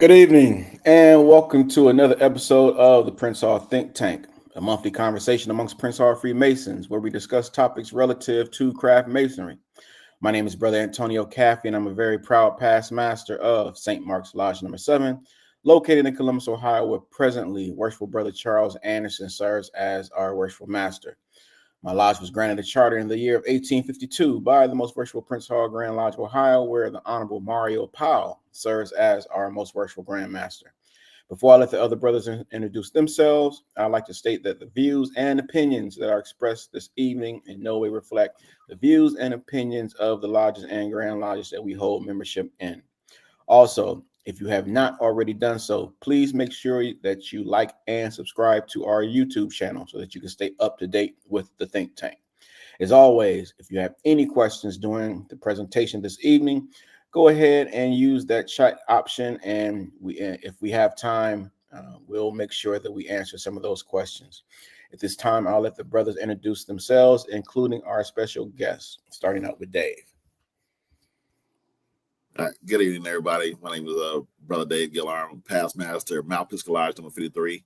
Good evening, and welcome to another episode of the Prince Hall Think Tank, a monthly conversation amongst Prince Hall Freemasons where we discuss topics relative to craft masonry. My name is Brother Antonio Caffey, and I'm a very proud past master of St. Mark's Lodge number 7, located in Columbus, Ohio, where presently Worshipful Brother Charles Anderson serves as our worshipful master. My lodge was granted a charter in the year of 1852 by the Most Worshipful Prince Hall Grand Lodge of Ohio, where the Honorable Mario Powell serves as our Most Worshipful Grand Master. Before I let the other brothers introduce themselves, I'd like to state that the views and opinions that are expressed this evening in no way reflect the views and opinions of the lodges and Grand Lodges that we hold membership in. Also, if you have not already done so, please make sure that you like and subscribe to our YouTube channel so that you can stay up to date with the Think Tank. As always, if you have any questions during the presentation this evening, go ahead and use that chat option, and if we have time, we'll make sure that we answer some of those questions. At this time, I'll let the brothers introduce themselves, including our special guests, starting out with Dave. Good evening, everybody. My name is Brother Dave Gillarm, past master, Mount Pisgah Lodge number 53,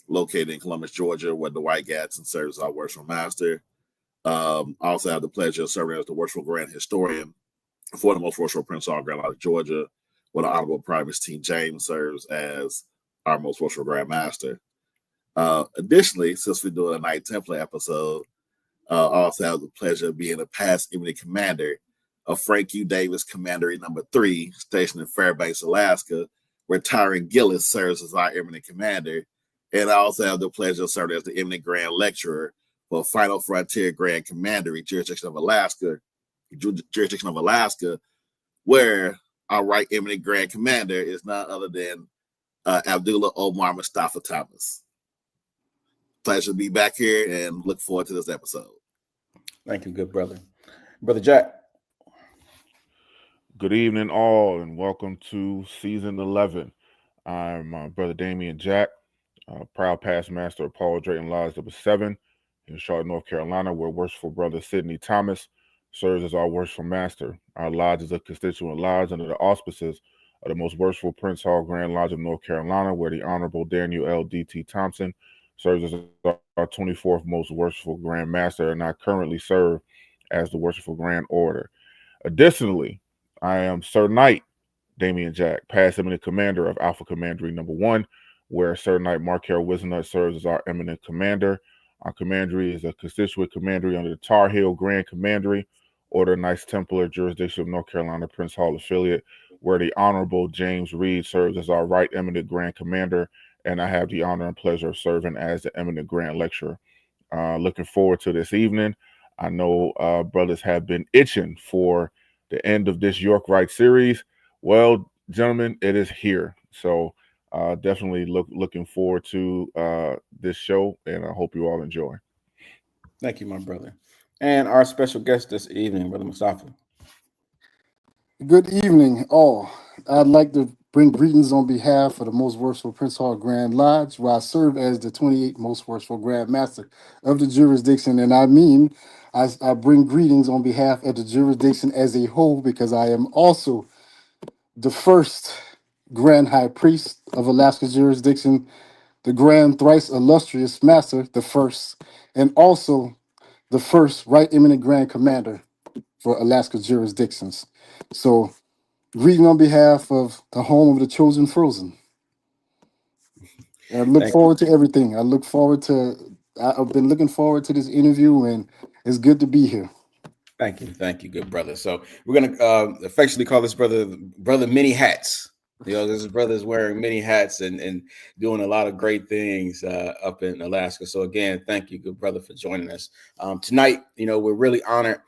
located in Columbus, Georgia, where the White Gadsden serves as our worshipful master. I also have the pleasure of serving as the worshipful grand historian for the Most Worshipful Prince Hall Grand Lodge of Georgia, where the Honorable Primus T. James serves as our Most Worshipful Grand Master. Additionally, since we're doing a Night Templar episode, I also have the pleasure of being a past eminent commander of Frank U. Davis Commandery number 3, stationed in Fairbanks, Alaska, where Tyron Gillis serves as our eminent commander. And I also have the pleasure of serving as the eminent grand lecturer for Final Frontier Grand Commandery, jurisdiction of Alaska, where our right eminent grand commander is none other than Abdullah Omar Mustafa Thomas. Pleasure to be back here and look forward to this episode. Thank you, good brother. Brother Jack. Good evening, all, and welcome to season 11. I'm Brother Damian Jack, proud past master of Paul Drayton Lodge number 7 in Charlotte, North Carolina, where worshipful brother Sidney Thomas serves as our worshipful master. Our lodge is a constituent lodge under the auspices of the Most Worshipful Prince Hall Grand Lodge of North Carolina, where the Honorable Daniel L. D.T. Thompson serves as our 24th Most Worshipful Grand Master, and I currently serve as the Worshipful Grand Order. Additionally, I am Sir Knight Damian Jack, past eminent commander of Alpha Commandery number 1, where Sir Knight Markel Wisenut serves as our eminent commander. Our commandery is a constituent commandery under the Tar Heel Grand Commandery, Order Knights Templar, jurisdiction of North Carolina Prince Hall affiliate, where the Honorable James Reed serves as our right eminent grand commander, and I have the honor and pleasure of serving as the eminent grand lecturer. Looking forward to this evening. I know brothers have been itching for the end of this York Rite series. Well, gentlemen, it is here. So definitely looking forward to this show, and I hope you all enjoy. Thank you, my brother. And our special guest this evening, Brother Mustafa. Good evening, all. I'd like to bring greetings on behalf of the Most Worshipful Prince Hall Grand Lodge, where I serve as the 28th Most Worshipful Grand Master of the jurisdiction. And I bring greetings on behalf of the jurisdiction as a whole, because I am also the first Grand High Priest of Alaska jurisdiction, the Grand Thrice Illustrious Master, the first, and also the first Right Eminent Grand Commander for Alaska jurisdictions. So, greeting on behalf of the home of the chosen frozen. And I look forward to everything. I've been looking forward to this interview, and it's good to be here. Thank you, good brother. So we're gonna affectionately call this brother Many Hats. You know, this brother is wearing many hats and doing a lot of great things up in Alaska. So again, thank you, good brother, for joining us tonight. You know, we're really honored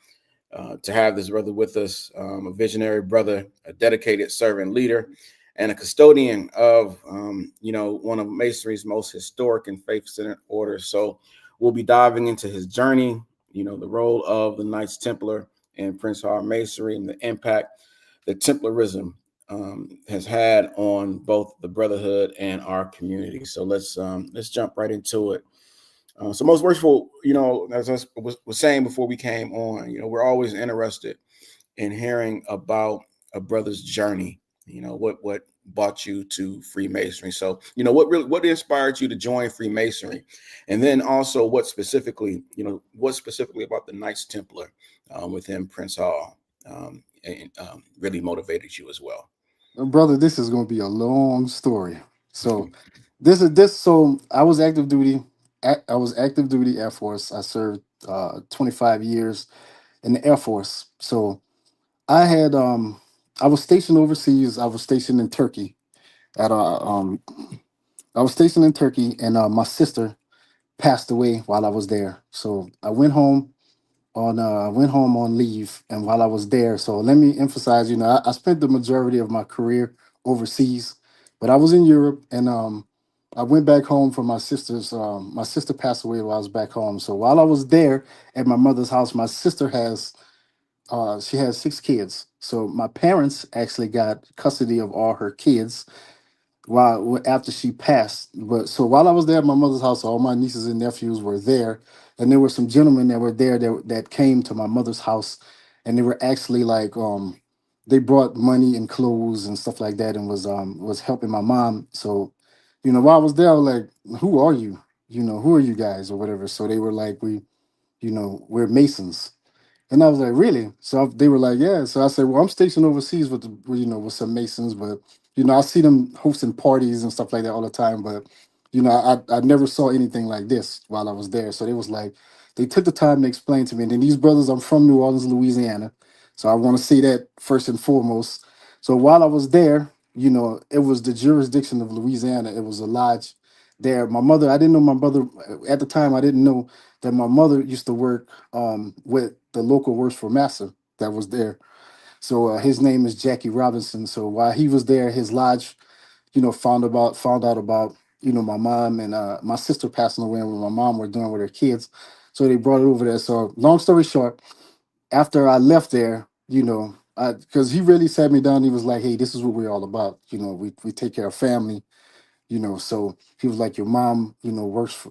to have this brother with us, a visionary brother, a dedicated servant leader, and a custodian of one of Masonry's most historic and faith-centered orders. So we'll be diving into his journey, you know, the role of the Knights Templar in Prince Hall Masonry, and the impact that Templarism has had on both the brotherhood and our community. So let's jump right into it. So Most Worshipful, you know, as I was saying before we came on, you know, we're always interested in hearing about a brother's journey. You know, what brought you to Freemasonry. So, what inspired you to join Freemasonry? And then also what specifically about the Knights Templar within Prince Hall really motivated you as well? Brother, this is going to be a long story. So so I was active duty. I was active duty Air Force. I served 25 years in the Air Force. So I had I was stationed overseas. I was stationed in Turkey at I was stationed in Turkey, and my sister passed away while I was there. So I went home on leave, and while I was there, so let me emphasize, I spent the majority of my career overseas, but I was in Europe, and I went back home for my sister passed away while I was back home. So while I was there at my mother's house, my sister she has 6 kids. So my parents actually got custody of all her kids after she passed. But so while I was there at my mother's house, all my nieces and nephews were there, and there were some gentlemen that were there that came to my mother's house, and they were actually like they brought money and clothes and stuff like that, and was helping my mom. So, while I was there, I was like, "Who are you? Who are you guys or whatever?" So they were like, we're Masons." And I was like, really? So they were like, yeah. So I said, well, I'm stationed overseas with some Masons, but I see them hosting parties and stuff like that all the time. But I never saw anything like this while I was there. So they was like, they took the time to explain to me. And then these brothers, I'm from New Orleans, Louisiana, so I want to say that first and foremost. So while I was there, it was the jurisdiction of Louisiana. It was a lodge there. My mother, I didn't know my mother at the time. I didn't know that my mother used to work with the local worshipful master that was there. So his name is Jackie Robinson. So while he was there, his lodge, found out about my mom and my sister passing away and what my mom were doing with her kids. So they brought it over there. So long story short, after I left there, because he really sat me down, he was like, "Hey, this is what we're all about. We take care of family, so he was like, your mom works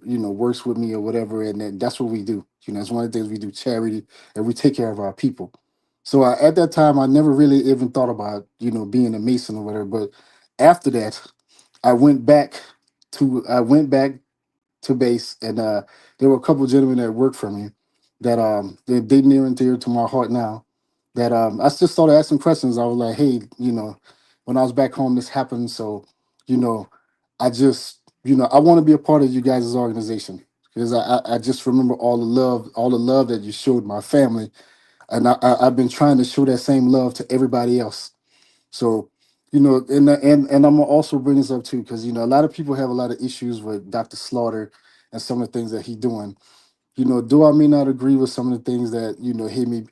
with me or whatever, and then that's what we do. It's one of the things we do, charity, and we take care of our people." So at that time I never really even thought about being a Mason or whatever. But after that, I went back to base, and there were a couple of gentlemen that worked for me that they near and dear to my heart now, that I just started asking questions. I was like, "Hey, when I was back home this happened, so you know I just I want to be a part of you guys' organization, because I just remember all the love that you showed my family, and I've been trying to show that same love to everybody else." So, and I'm gonna also bring this up too, because a lot of people have a lot of issues with Dr. Slaughter and some of the things that he doing. Do I may not agree with some of the things that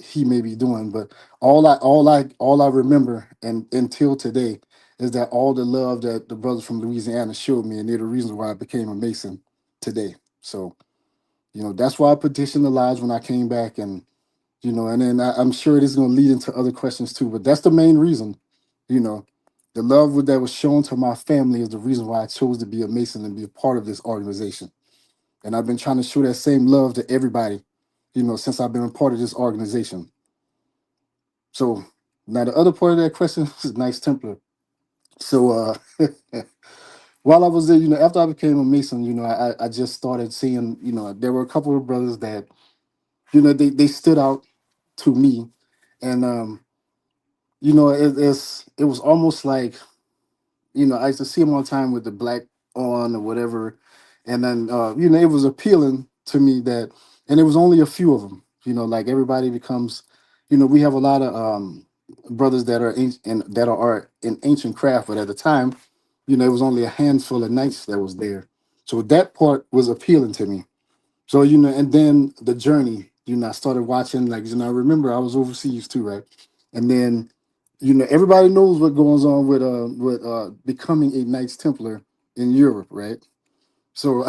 he may be doing, but all I remember and until today is that all the love that the brothers from Louisiana showed me, and they're the reason why I became a Mason today. So, that's why I petitioned the lodge when I came back, and then I'm sure this is going to lead into other questions too. But that's the main reason. You know, the love that was shown to my family is the reason why I chose to be a Mason and be a part of this organization. And I've been trying to show that same love to everybody, since I've been a part of this organization. So now the other part of that question is Nice Templar. So while I was there, after I became a Mason, I just started seeing, there were a couple of brothers that, they stood out to me. And it was almost like, I used to see him all the time with the black on or whatever, and then it was appealing to me that, and it was only a few of them. Like everybody becomes, we have a lot of brothers that are in ancient craft, but at the time, it was only a handful of knights that was there. So that part was appealing to me. So and then the journey, I started watching, like, I remember I was overseas too, right? And then, everybody knows what goes on with becoming a Knights Templar in Europe, right? So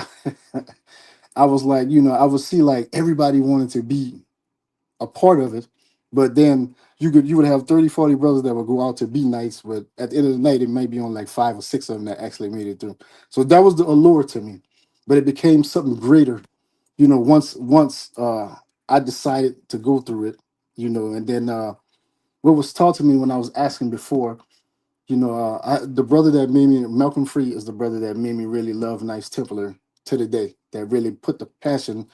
I was like, I would see like everybody wanted to be a part of it, but then you would have 30, 40 brothers that would go out to be knights, but at the end of the night, it might be on like 5 or 6 of them that actually made it through. So that was the allure to me, but it became something greater, once I decided to go through it, and then what was taught to me when I was asking before, The brother that made me, Malcolm Free, is the brother that made me really love Knights Templar to the day. That really put the passion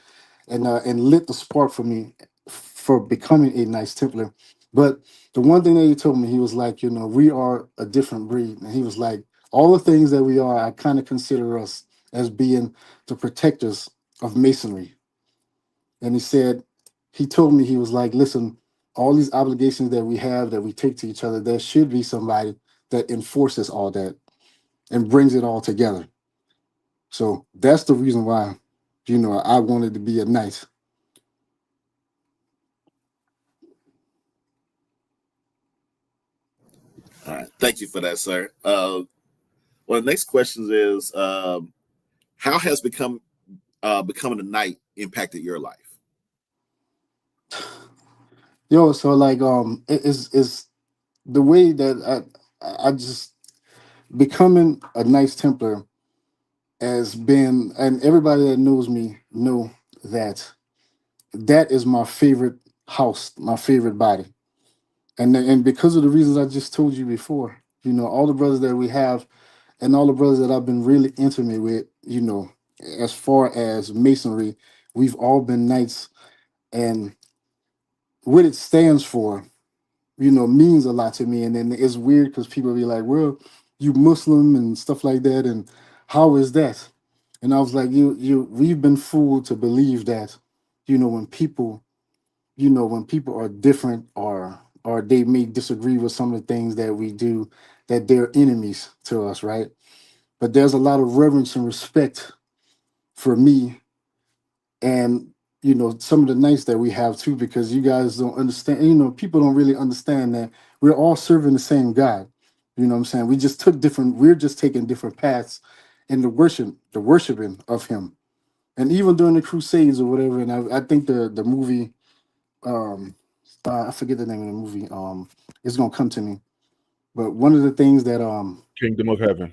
and lit the spark for me for becoming a Knights Templar. But the one thing that he told me, he was like, we are a different breed, and he was like, all the things that we are, I kind of consider us as being the protectors of Masonry. And he told me, he was like, listen, all these obligations that we have, that we take to each other, there should be somebody that enforces all that and brings it all together. So that's the reason why, I wanted to be a knight. All right. Thank you for that, sir. Well, the next question is, how has becoming a knight impacted your life? So like it's the way that I just becoming a Knights Templar has been, and everybody that knows me know that that is my favorite house, my favorite body. And because of the reasons I just told you before, all the brothers that we have and all the brothers that I've been really intimate with, as far as masonry, we've all been knights, and what it stands for, means a lot to me. And then it's weird because people be like, well, you Muslim and stuff like that, and how is that? And I was like, we've been fooled to believe that, when people, when people are different, or they may disagree with some of the things that we do, that they're enemies to us, right? But there's a lot of reverence and respect for me, and some of the nights that we have too, because you guys don't understand, people don't really understand that we're all serving the same God. You know what I'm saying? We're just taking different paths in the worshiping of him. And even during the crusades or whatever, and I think the movie, um I forget the name of the movie, it's gonna come to me. But one of the things that Kingdom of Heaven.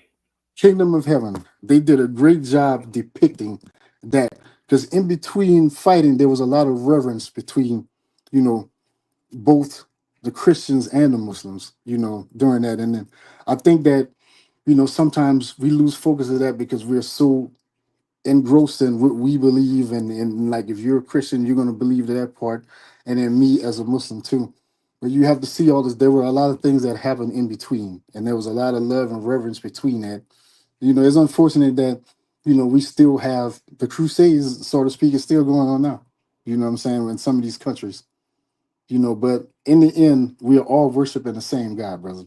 Kingdom of Heaven, they did a great job depicting that, because in between fighting, there was a lot of reverence between, you know, both the Christians and the Muslims, during that. And then I think that, sometimes we lose focus of that because we're so engrossed in what we believe, and like, if you're a Christian, you're going to believe that part, and then me as a Muslim too. But you have to see all this. There were a lot of things that happened in between, and there was a lot of love and reverence between that. It's unfortunate that, we still have the crusades, so to speak, is still going on now. You know what I'm saying? In some of these countries, but in the end, we are all worshiping the same God, brother.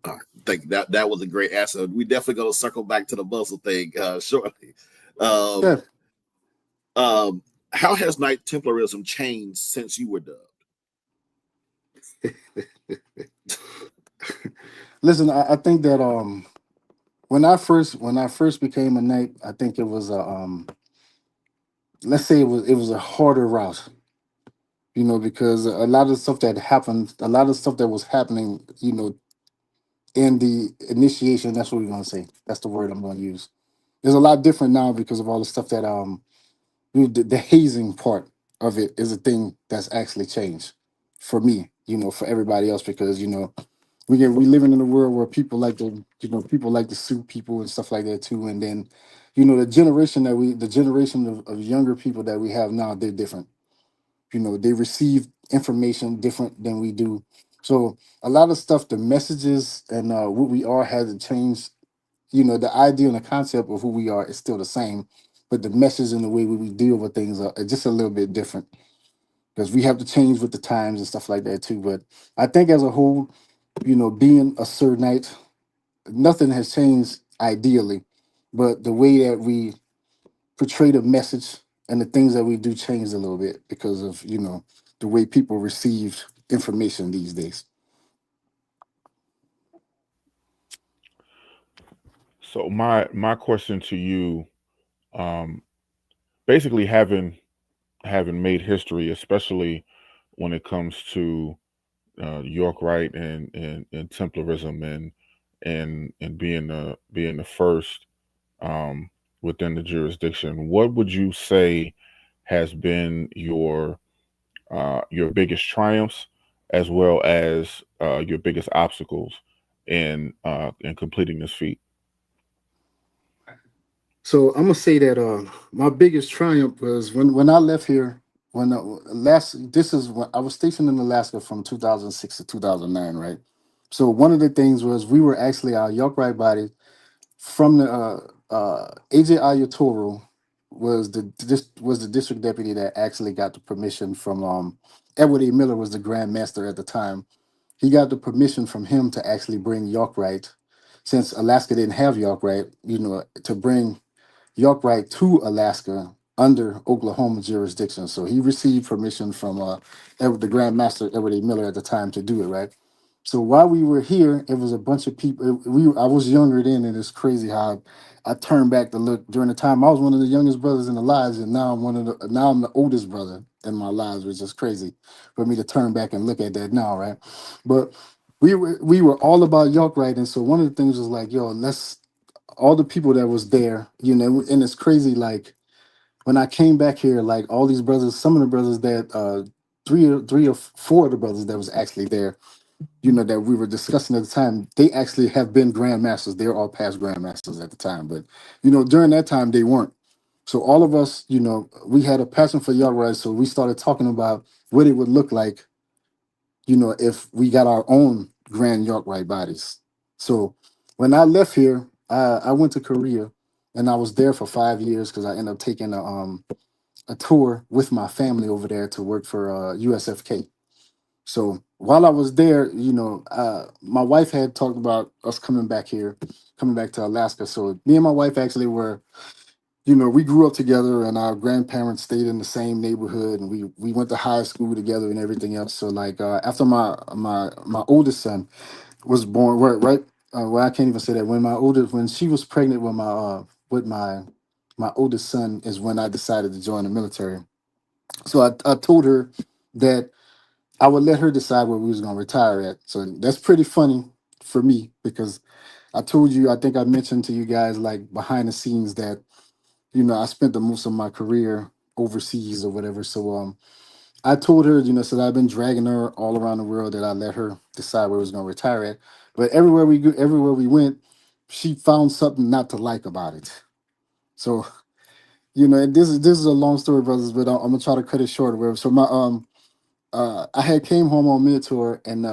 I think that was a great answer. We definitely going to circle back to the Muslim thing shortly. Um, Yeah. how has Knight Templarism changed since you were dubbed? Listen, I think that when I first became a knight, I think it was a let's say it was a harder route, because a lot of stuff that happened, a lot of stuff that was happening, in the initiation. That's what we're gonna say. That's the word I'm gonna use. There's a lot different now because of all the stuff that the hazing part of it is a thing that's actually changed for me, for everybody else, because we living in a world where people like to sue people and stuff like that too. And then, the generation of younger people that we have now, they're different. They receive information different than we do. So a lot of stuff, the messages and what we are has to change. The idea and the concept of who we are is still the same, but the message and the way we deal with things are just a little bit different, because we have to change with the times and stuff like that too. But I think as a whole, being a Sir Knight, nothing has changed ideally, but the way that we portray the message and the things that we do changed a little bit because of the way people receive information these days. So my question to you, um, basically having made history, especially when it comes to York Rite and Templarism and being the first within the jurisdiction. What would you say has been your your biggest triumphs as well as your biggest obstacles in completing this feat. So I'm gonna say that my biggest triumph was when I left here. When this is when I was stationed in Alaska from 2006 to 2009, right? So one of the things was we were actually our York Rite body from the AJ Ayatoro was the district deputy that actually got the permission from Edward A. Miller was the Grand Master at the time. He got the permission from him to actually bring York Rite, since Alaska didn't have York Rite, to bring York Rite to Alaska under Oklahoma jurisdiction. So he received permission from the Grand Master Edward A. Miller at the time to do it, right? So while we were here, it was a bunch of people. I was younger then, and it's crazy how I turned back to look during the time. I was one of the youngest brothers in the lives, and now I'm the oldest brother in my lives, which is crazy for me to turn back and look at that now, right? But we were all about York Rite, and so one of the things was like, yo, let's all the people that was there, and it's crazy. Like when I came back here, like all these brothers, some of the brothers that three or four of the brothers that was actually there, that we were discussing at the time, they actually have been grandmasters. They're all past grandmasters at the time, but during that time they weren't. So all of us, we had a passion for York Rite, so we started talking about what it would look like, if we got our own Grand York Rite bodies. So when I left here, I went to Korea, and I was there for 5 years because I ended up taking a tour with my family over there to work for USFK. So while I was there, my wife had talked about us coming back here, coming back to Alaska. So me and my wife actually were, we grew up together, and our grandparents stayed in the same neighborhood, and we went to high school together and everything else. So like after my oldest son was born, right, well, I can't even say that, when she was pregnant with my oldest son is when I decided to join the military. So I told her that I would let her decide where we was gonna retire at. So that's pretty funny for me because I told you, I think I mentioned to you guys like behind the scenes that I spent the most of my career overseas or whatever. So I told her, so that I've been dragging her all around the world, that I let her decide where we was gonna retire at. But everywhere we went, she found something not to like about it. So and this is a long story, brothers, but I'm gonna try to cut it short. Or whatever. So I had came home on mid tour and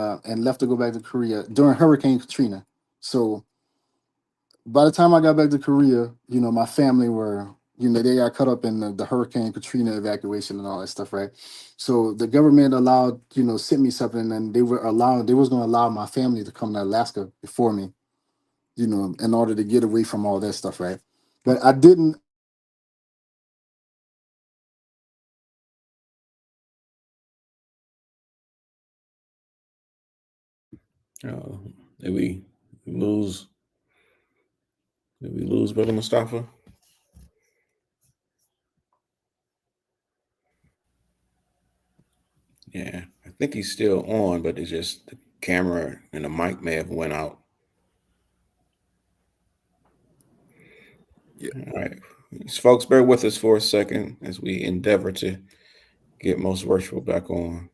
left to go back to Korea during Hurricane Katrina. So by the time I got back to Korea, my family were, they got caught up in the Hurricane Katrina evacuation and all that stuff, right? So the government allowed, sent me something, and they was going to allow my family to come to Alaska before me, in order to get away from all that stuff, right? But I didn't. Uh, did we lose? Did we lose Brother Mustafa? Yeah, I think he's still on, but it's just the camera and the mic may have went out. Yeah. All right, folks, bear with us for a second as we endeavor to get Most Worshipful back on.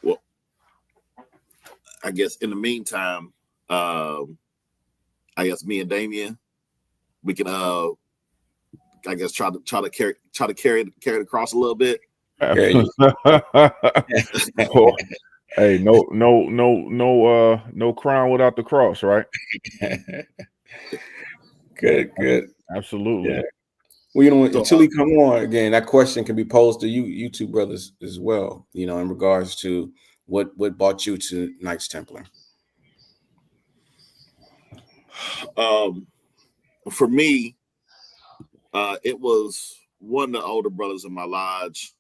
Well, I guess in the meantime, I guess me and Damien, we can I guess try to carry it across a little bit. Yeah, Well, hey, no crown without the cross, right? good. Absolutely. Yeah. Well, So, until he come on again, that question can be posed to you two brothers as well. In regards to what brought you to Knights Templar. For me, it was one of the older brothers in my lodge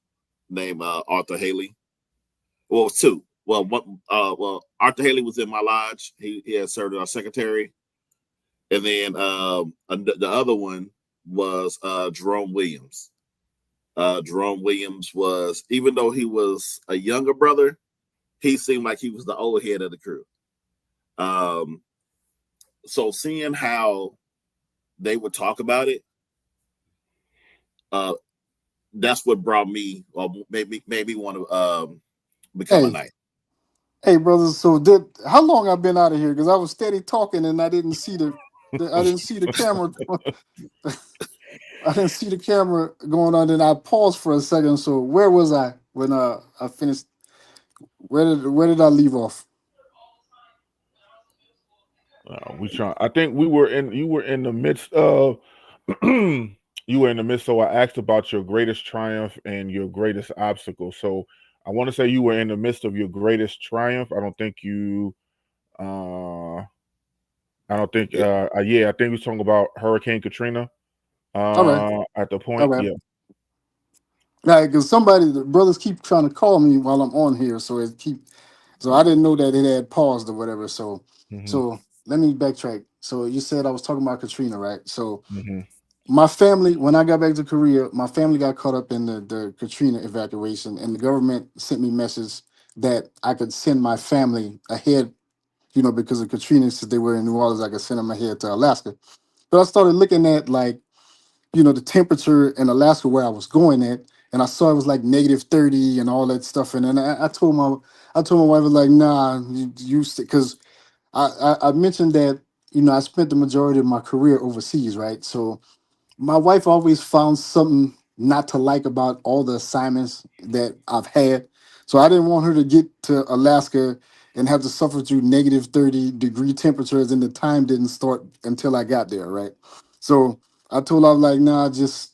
named Arthur Haley. Well, two. Well, Arthur Haley was in my lodge. He had served as our secretary, and then the other one was Jerome Williams. Jerome Williams was, even though he was a younger brother, he seemed like he was the old head of the crew. So seeing how they would talk about it, that's what brought me, or made me want to become a knight. Hey, brothers. So how long I've been out of here? Because I was steady talking and I didn't see the camera. I didn't see the camera going on. Then I paused for a second. So where was I when I finished? Where did I leave off? I think you were in the midst of you were in the midst. So I asked about your greatest triumph and your greatest obstacle. So I want to say you were in the midst of your greatest triumph. I don't think you. I don't think. Yeah, I think we were talking about Hurricane Katrina. All right. At the point, All right. yeah. Right, because the brothers keep trying to call me while I'm on here, so I didn't know that it had paused or whatever. So, so let me backtrack. So you said I was talking about Katrina, right? So my family, when I got back to Korea, my family got caught up in the Katrina evacuation, and the government sent me a message that I could send my family ahead, because of Katrina, since they were in New Orleans, I could send them ahead to Alaska. But I started looking at like the temperature in Alaska where I was going at, and I saw it was like -30 and all that stuff. And then I told my wife, I was like, nah, you because I mentioned that I spent the majority of my career overseas, right? So my wife always found something not to like about all the assignments that I've had. So I didn't want her to get to Alaska and have to suffer through -30-degree temperatures, and the time didn't start until I got there, right? So I told her, I was like, nah, just,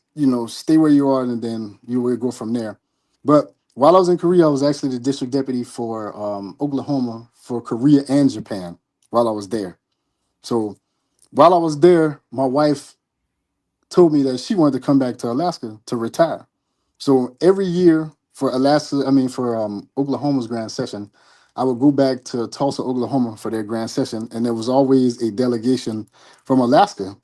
stay where you are, and then you will go from there. But while I was in Korea, I was actually the district deputy for Oklahoma, for Korea and Japan while I was there. So while I was there, my wife told me that she wanted to come back to Alaska to retire. So every year for Oklahoma's grand session, I would go back to Tulsa, Oklahoma for their grand session, and there was always a delegation from Alaska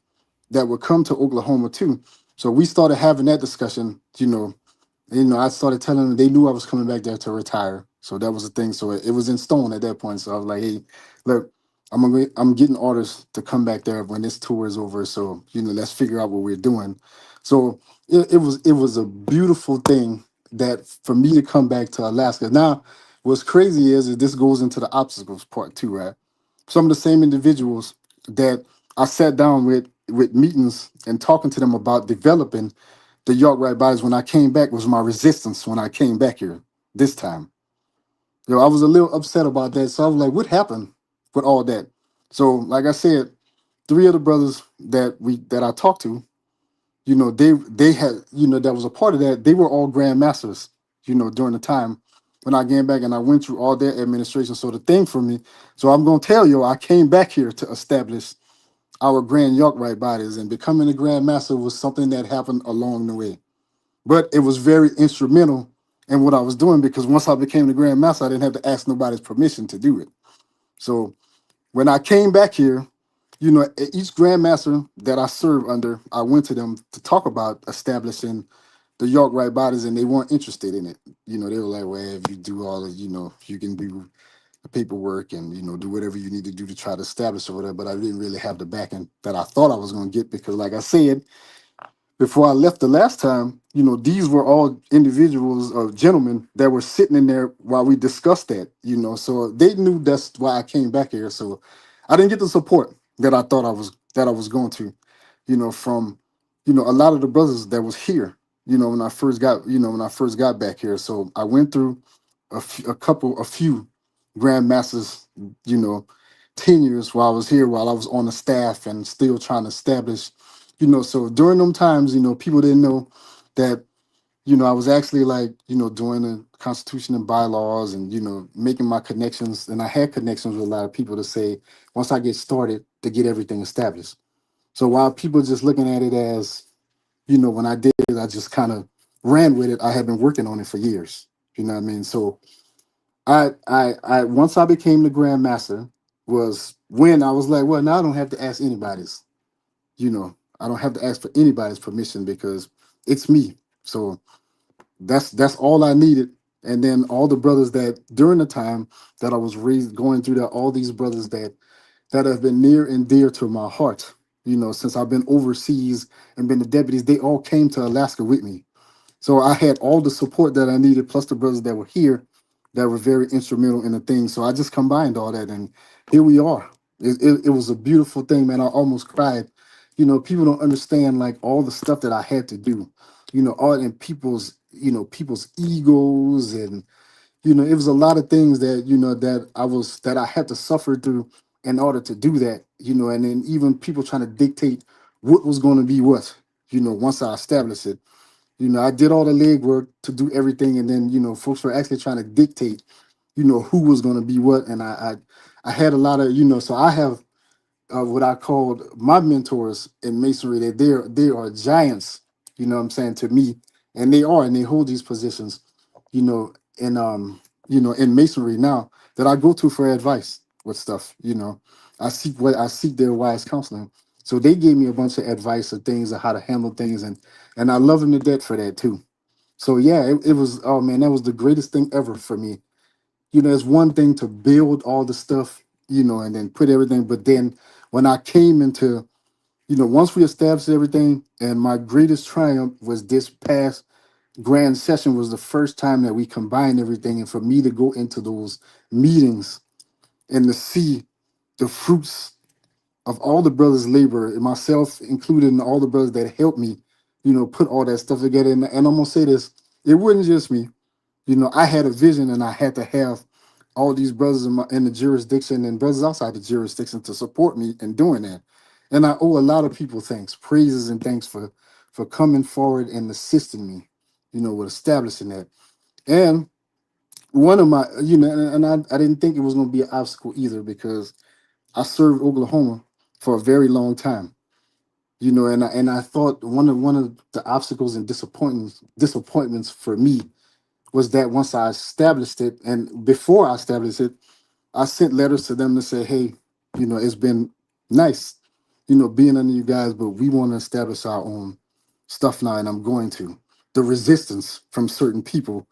that would come to Oklahoma too. So we started having that discussion, I started telling them, they knew I was coming back there to retire. So that was the thing. So it was in stone at that point. So I was like, hey, look, I'm getting orders to come back there when this tour is over. So, let's figure out what we're doing. So it was a beautiful thing that for me to come back to Alaska. Now, what's crazy is this goes into the obstacles part too, right? Some of the same individuals that I sat down with meetings and talking to them about developing the York Rite bodies when I came back was my resistance when I came back here this time. I was a little upset about that. So I was like, what happened with all that? So, like I said, three of the brothers that I talked to, they had, that was a part of that. They were all grand masters, during the time when I came back, and I went through all their administration. So the thing for me, so I'm gonna tell you, I came back here to establish our grand York Rite bodies, and becoming a grand master was something that happened along the way. But it was very instrumental in what I was doing, because once I became the Grand Master, I didn't have to ask nobody's permission to do it. So when I came back here, each Grand Master that I served under, I went to them to talk about establishing the York Rite bodies, and they weren't interested in it. They were like, well, if you do all of, you can do the paperwork and, do whatever you need to do to try to establish or whatever. But I didn't really have the backing that I thought I was going to get, because like I said, before I left the last time, these were all individuals or gentlemen that were sitting in there while we discussed that, so they knew that's why I came back here. So I didn't get the support that I thought I was going to, from, a lot of the brothers that was here, when I first got back here. So I went through a few Grand Masters, you know, tenures while I was here, while I was on the staff and still trying to establish, so during them times, people didn't know that, I was actually like, doing the Constitution and bylaws and, making my connections. And I had connections with a lot of people to say, once I get started, to get everything established. So while people just looking at it as, when I did it, I just kind of ran with it. I had been working on it for years. You know what I mean? So once I became the Grand Master was when I was like, well, now I don't have to ask anybody's, I don't have to ask for anybody's permission because it's me. So that's all I needed. And then all the brothers that during the time that I was raised going through that, all these brothers that have been near and dear to my heart, since I've been overseas and been the deputies, they all came to Alaska with me. So I had all the support that I needed, plus the brothers that were here that were very instrumental in the thing. So I just combined all that, and here we are. It was a beautiful thing, man. I almost cried. People don't understand like all the stuff that I had to do. All in people's egos, and it was a lot of things that that I had to suffer through in order to do that. And then even people trying to dictate what was going to be what. Once I established it. I did all the legwork to do everything, and then folks were actually trying to dictate, who was going to be what, and I had a lot of so I have what I called my mentors in masonry. That they are giants, what I'm saying, to me, and they are, and they hold these positions, you know, in in masonry now that I go to for advice with stuff. I seek their wise counseling. So they gave me a bunch of advice of things of how to handle things, and I love them to death for that too. So yeah, it was, oh man, that was the greatest thing ever for me. It's one thing to build all the stuff, and then put everything, but then when I came into, once we established everything, and my greatest triumph was this past grand session was the first time that we combined everything, and for me to go into those meetings and to see the fruits of all the brothers' labor, and myself included, and all the brothers that helped me, put all that stuff together. And I'm gonna say this: it wasn't just me. I had a vision, and I had to have all these brothers in the jurisdiction and brothers outside the jurisdiction to support me in doing that. And I owe a lot of people thanks, praises, and thanks for coming forward and assisting me, with establishing that. And one of my, and I didn't think it was going to be an obstacle either, because I served Oklahoma for a very long time. And I thought one of the obstacles and disappointments for me was that once I established it, and before I established it, I sent letters to them to say, hey, it's been nice, being under you guys, but we want to establish our own stuff now, and I'm going to. The resistance from certain people,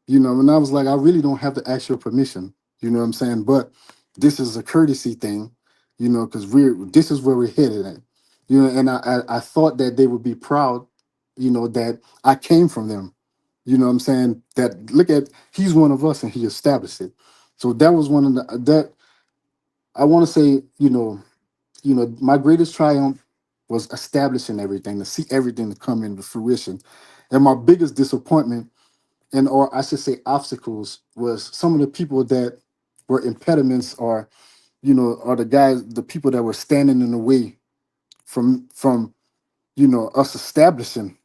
and I was like, I really don't have to ask your permission, you know what I'm saying? But this is a courtesy thing, because this is where we're headed at. And I thought that they would be proud, that I came from them. What I'm saying? That look at, he's one of us and he established it. So that was one of the that I want to say, my greatest triumph was establishing everything, to see everything to come into fruition. And my biggest disappointment, and or I should say obstacles, was some of the people that were impediments, or are the people that were standing in the way from us establishing,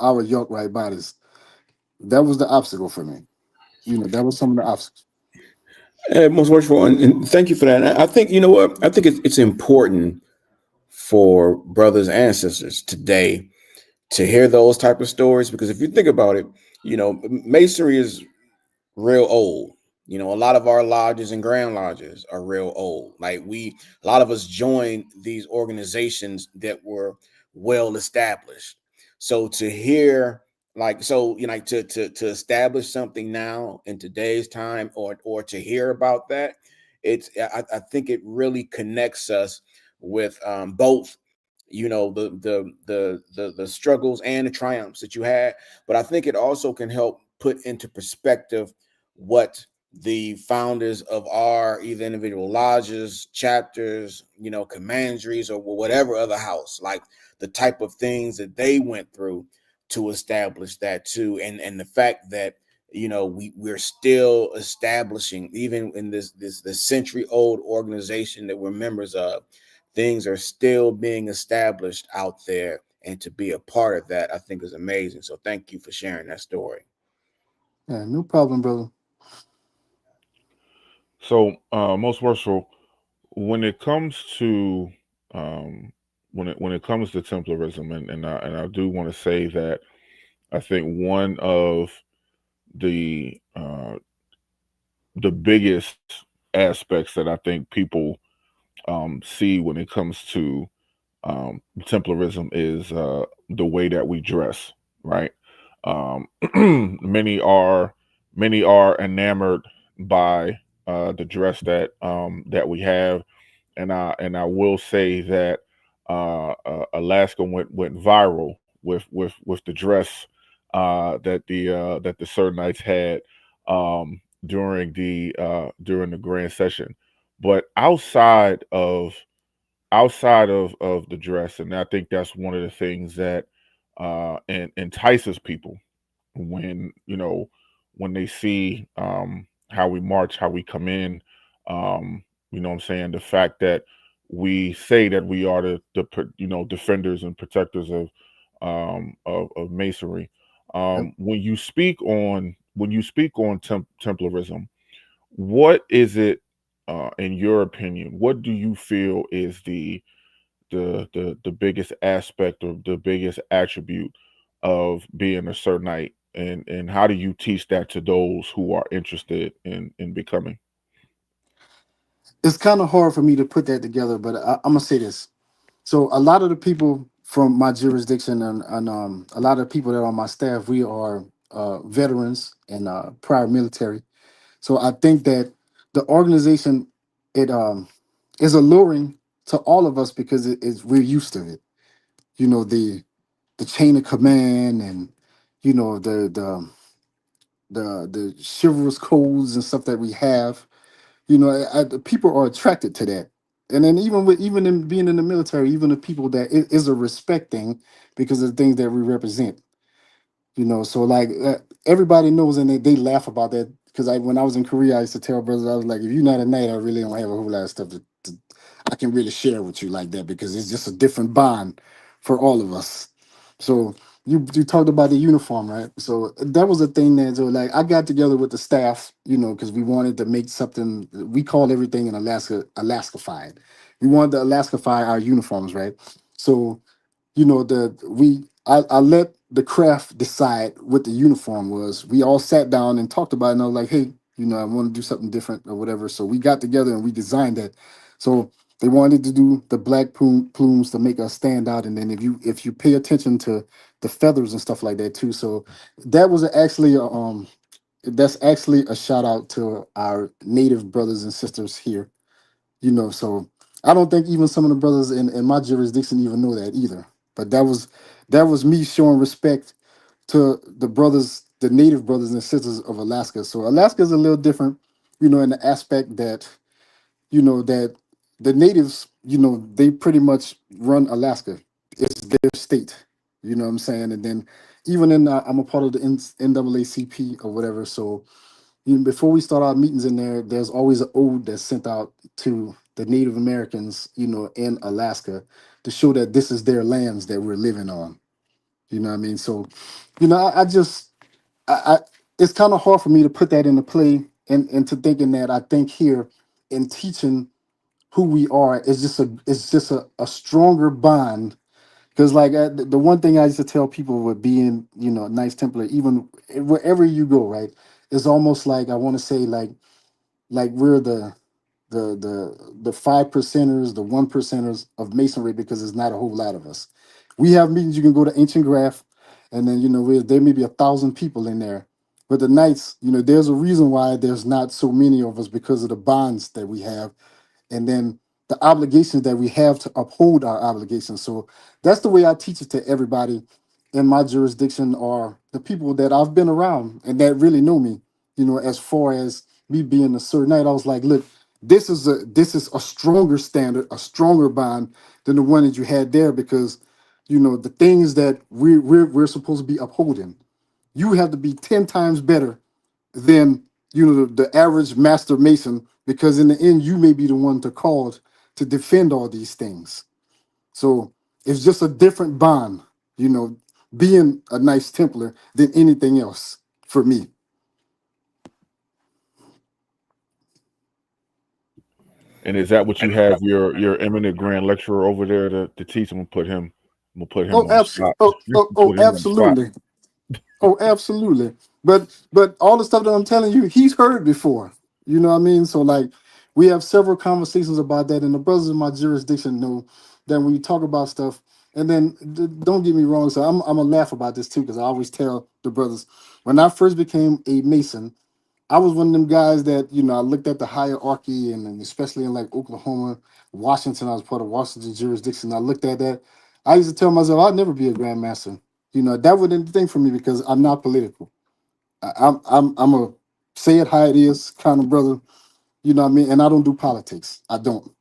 our York Rite bodies. That was the obstacle for me. That was some of the obstacles. Most worshipful, and thank you for that. And I think you know what I think it's important for brothers and sisters today to hear those type of stories, because if you think about it, masonry is real old. A lot of our lodges and grand lodges are real old. Like a lot of us joined these organizations that were well established. So to hear, like to establish something now in today's time, or to hear about that, I think it really connects us with both, the struggles and the triumphs that you had. But I think it also can help put into perspective what the founders of our either individual lodges, chapters, commanderies, or whatever other house, like the type of things that they went through to establish that too. And the fact that we're still establishing, even in this century old organization that we're members of, things are still being established out there, and to be a part of that, I think, is amazing. So thank you for sharing that story. Yeah, no problem, brother. So, most worshipful, when it comes to when it comes to Templarism, and I do want to say that I think one of the biggest aspects that I think people see when it comes to Templarism is the way that we dress, right? Um, many are enamored by the dress that we have, and I will say that Alaska went viral with the dress that the Sernites had during the grand session. But outside of the dress, and I think that's one of the things that entices people when when they see how we march, how we come in, what I'm saying, the fact that we say that we are the defenders and protectors of masonry. Yep. When you speak on Templarism, what is it, in your opinion? What do you feel is the biggest aspect or the biggest attribute of being a Cernite, and how do you teach that to those who are interested in becoming? It's kind of hard for me to put that together, but I'm gonna say this. So a lot of the people from my jurisdiction and a lot of people that are on my staff, we are veterans and prior military. So I think that the organization it is alluring to all of us because we're used to it. You know the chain of command and you know the chivalrous codes and stuff that we have. You know, the people are attracted to that. And then even in being in the military, even the people that it is a respect thing because of the things that we represent. You know, so like everybody knows and they laugh about that because when I was in Korea, I used to tell brothers, I was like, if you're not a knight, I really don't have a whole lot of stuff I can really share with you like that because it's just a different bond for all of us. So you talked about the uniform, right? So that was a thing that so like I got together with the staff, you know, because we wanted to make something. We called everything in Alaskafied. We wanted to Alaskafy our uniforms, right? So you know I let the craft decide what the uniform was. We all sat down and talked about it and I was like, hey, you know, I want to do something different or whatever. So we got together and we designed that. So they wanted to do the black plumes to make us stand out, and then if you pay attention to the feathers and stuff like that too. So that was actually that's actually a shout out to our native brothers and sisters here, you know. So I don't think even some of the brothers in my jurisdiction even know that either. But that was me showing respect to the brothers, the native brothers and sisters of Alaska. So Alaska is a little different, you know, in the aspect that that the natives, you know, they pretty much run Alaska. It's their state. You know what I'm saying? And then even in I'm a part of the NAACP or whatever. So before we start our meetings in there, there's always an ode that's sent out to the Native Americans, you know, in Alaska to show that this is their lands that we're living on. You know what I mean? So, I just, I it's kind of hard for me to put that into play and into thinking that I think here in teaching who we are is just a stronger bond because like the one thing I used to tell people with being a nice Templar, even wherever you go, right, it's almost like I want to say like we're the 5%ers, the 1%ers of masonry because there's not a whole lot of us. We have meetings. You can go to Ancient Graph, and then there may be 1,000 people in there. But the Knights, there's a reason why there's not so many of us because of the bonds that we have and then the obligations that we have to uphold our obligations. So that's the way I teach it to everybody in my jurisdiction or the people that I've been around and that really know me, as far as me being a certain night. I was like, look, this is a stronger standard, a stronger bond than the one that you had there because the things that we're supposed to be upholding. You have to be 10 times better than the average master mason because in the end you may be the one to called to defend all these things. So it's just a different bond, you know being a nice Templar than anything else for me. And is that what you have your eminent grand lecturer over there to teach him and put him Oh, on the spot? Put him on the spot. absolutely. Oh, absolutely. But all the stuff that I'm telling you, he's heard before. You know what I mean? So like we have several conversations about that, and the brothers in my jurisdiction know that when you talk about stuff, and then don't get me wrong, so I'm gonna laugh about this too, because I always tell the brothers when I first became a Mason, I was one of them guys that, I looked at the hierarchy, and especially in like Oklahoma, Washington. I was part of Washington jurisdiction. I looked at that. I used to tell myself I'd never be a grandmaster. That wasn't the thing for me because I'm not political. I'm a say it how it is kind of brother. You know what I mean? And I don't do politics. I don't.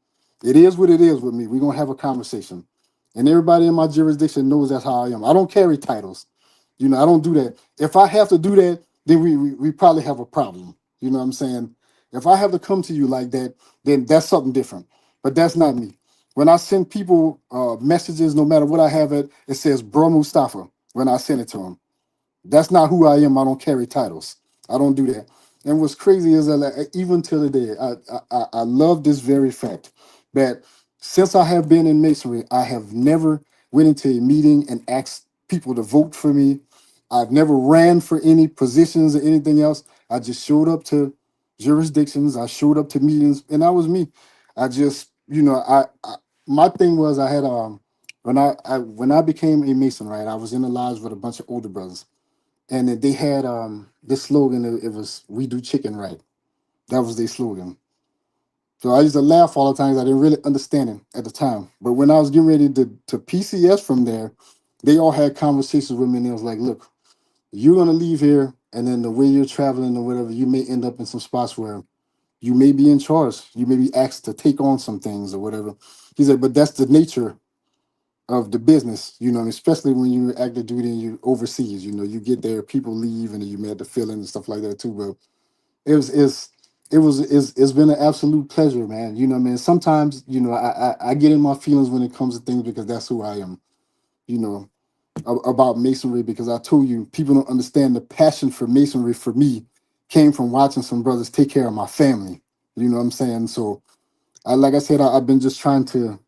It is what it is with me. We're gonna have a conversation. And everybody in my jurisdiction knows that's how I am. I don't carry titles. I don't do that. If I have to do that, then we probably have a problem. You know what I'm saying? If I have to come to you like that, then that's something different. But that's not me. When I send people messages, no matter what I have it says Bro Mustafa when I send it to them. That's not who I am. I don't carry titles. I don't do that. And what's crazy is that like, even till the day, I love this very fact that since I have been in masonry, I have never went into a meeting and asked people to vote for me. I've never ran for any positions or anything else. I just showed up to jurisdictions. I showed up to meetings, and I was me. I just, I my thing was I had when I became a mason, right? I was in the lodge with a bunch of older brothers, and then they had this slogan. It was "We do chicken right." That was their slogan. So I used to laugh all the time 'cause I didn't really understand it at the time. But when I was getting ready to PCS from there, they all had conversations with me, and it was like, "Look, you're gonna leave here, and then the way you're traveling or whatever, you may end up in some spots where you may be in charge. You may be asked to take on some things or whatever." He said, "But that's the nature of the business, especially when you active duty and you overseas, you get there, people leave, and then you may have to fill in and stuff like that too." But it was it's been an absolute pleasure, man. You know what I mean? Sometimes, I get in my feelings when it comes to things because that's who I am, you know, about masonry, because I told you people don't understand the passion for masonry for me came from watching some brothers take care of my family. You know what I'm saying? So like I said, I've been just trying to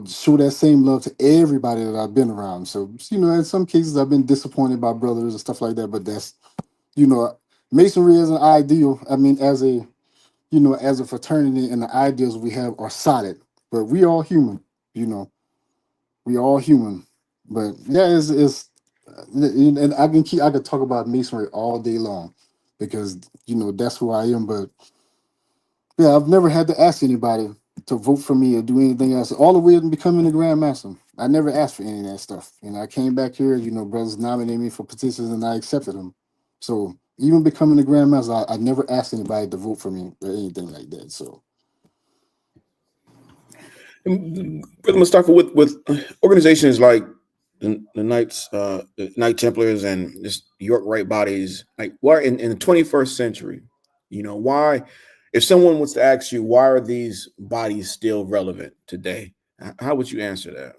show that same love to everybody that I've been around. So, in some cases I've been disappointed by brothers and stuff like that, but that's, you know, masonry is an ideal. I mean, as a fraternity, and the ideals we have are solid, but we all human, we all human. But yeah, and I could talk about masonry all day long because, that's who I am. But yeah, I've never had to ask anybody to vote for me or do anything else. All the way to becoming a grandmaster, I never asked for any of that stuff. I came back here, brothers nominated me for petitions and I accepted them. So even becoming a grandmaster, I never asked anybody to vote for me or anything like that. So Brother Mustafa, with organizations like the Knight Templars and this York Rite bodies, like why in the 21st century, why, if someone was to ask you why are these bodies still relevant today, how would you answer that?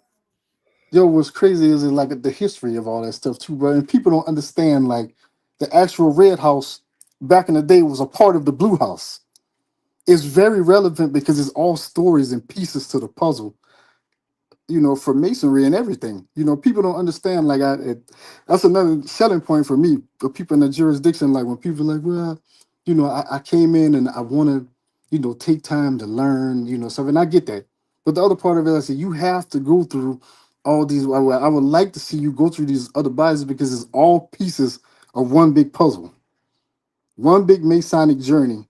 yo, what's crazy is like the history of all that stuff too, bro. And people don't understand like the actual Red House back in the day was a part of the Blue House. It's very relevant because it's all stories and pieces to the puzzle, for masonry and everything. People don't understand. Like that's another selling point for me. For people in the jurisdiction, like when people are like, well, I came in and I want to, take time to learn, stuff, and I get that. But the other part of it, I said, you have to go through all these. I would like to see you go through these other bodies because it's all pieces of one big puzzle, one big Masonic journey.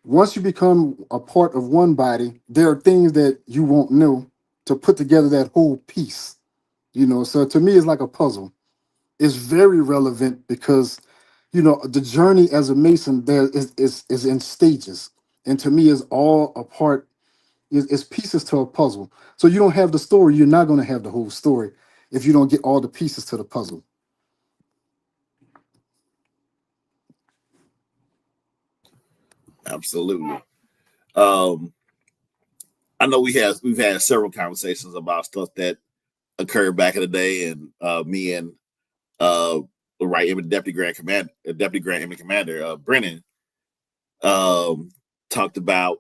Once you become a part of one body, there are things that you won't know to put together that whole piece. So to me, it's like a puzzle. It's very relevant because the journey as a Mason there is in stages, and to me, is all a part. Is pieces to a puzzle. So you don't have the story. You're not going to have the whole story if you don't get all the pieces to the puzzle. Absolutely. Um, I know we've had several conversations about stuff that occurred back in the day, and me and the Right Image Deputy Grand Image Commander Brennan talked about,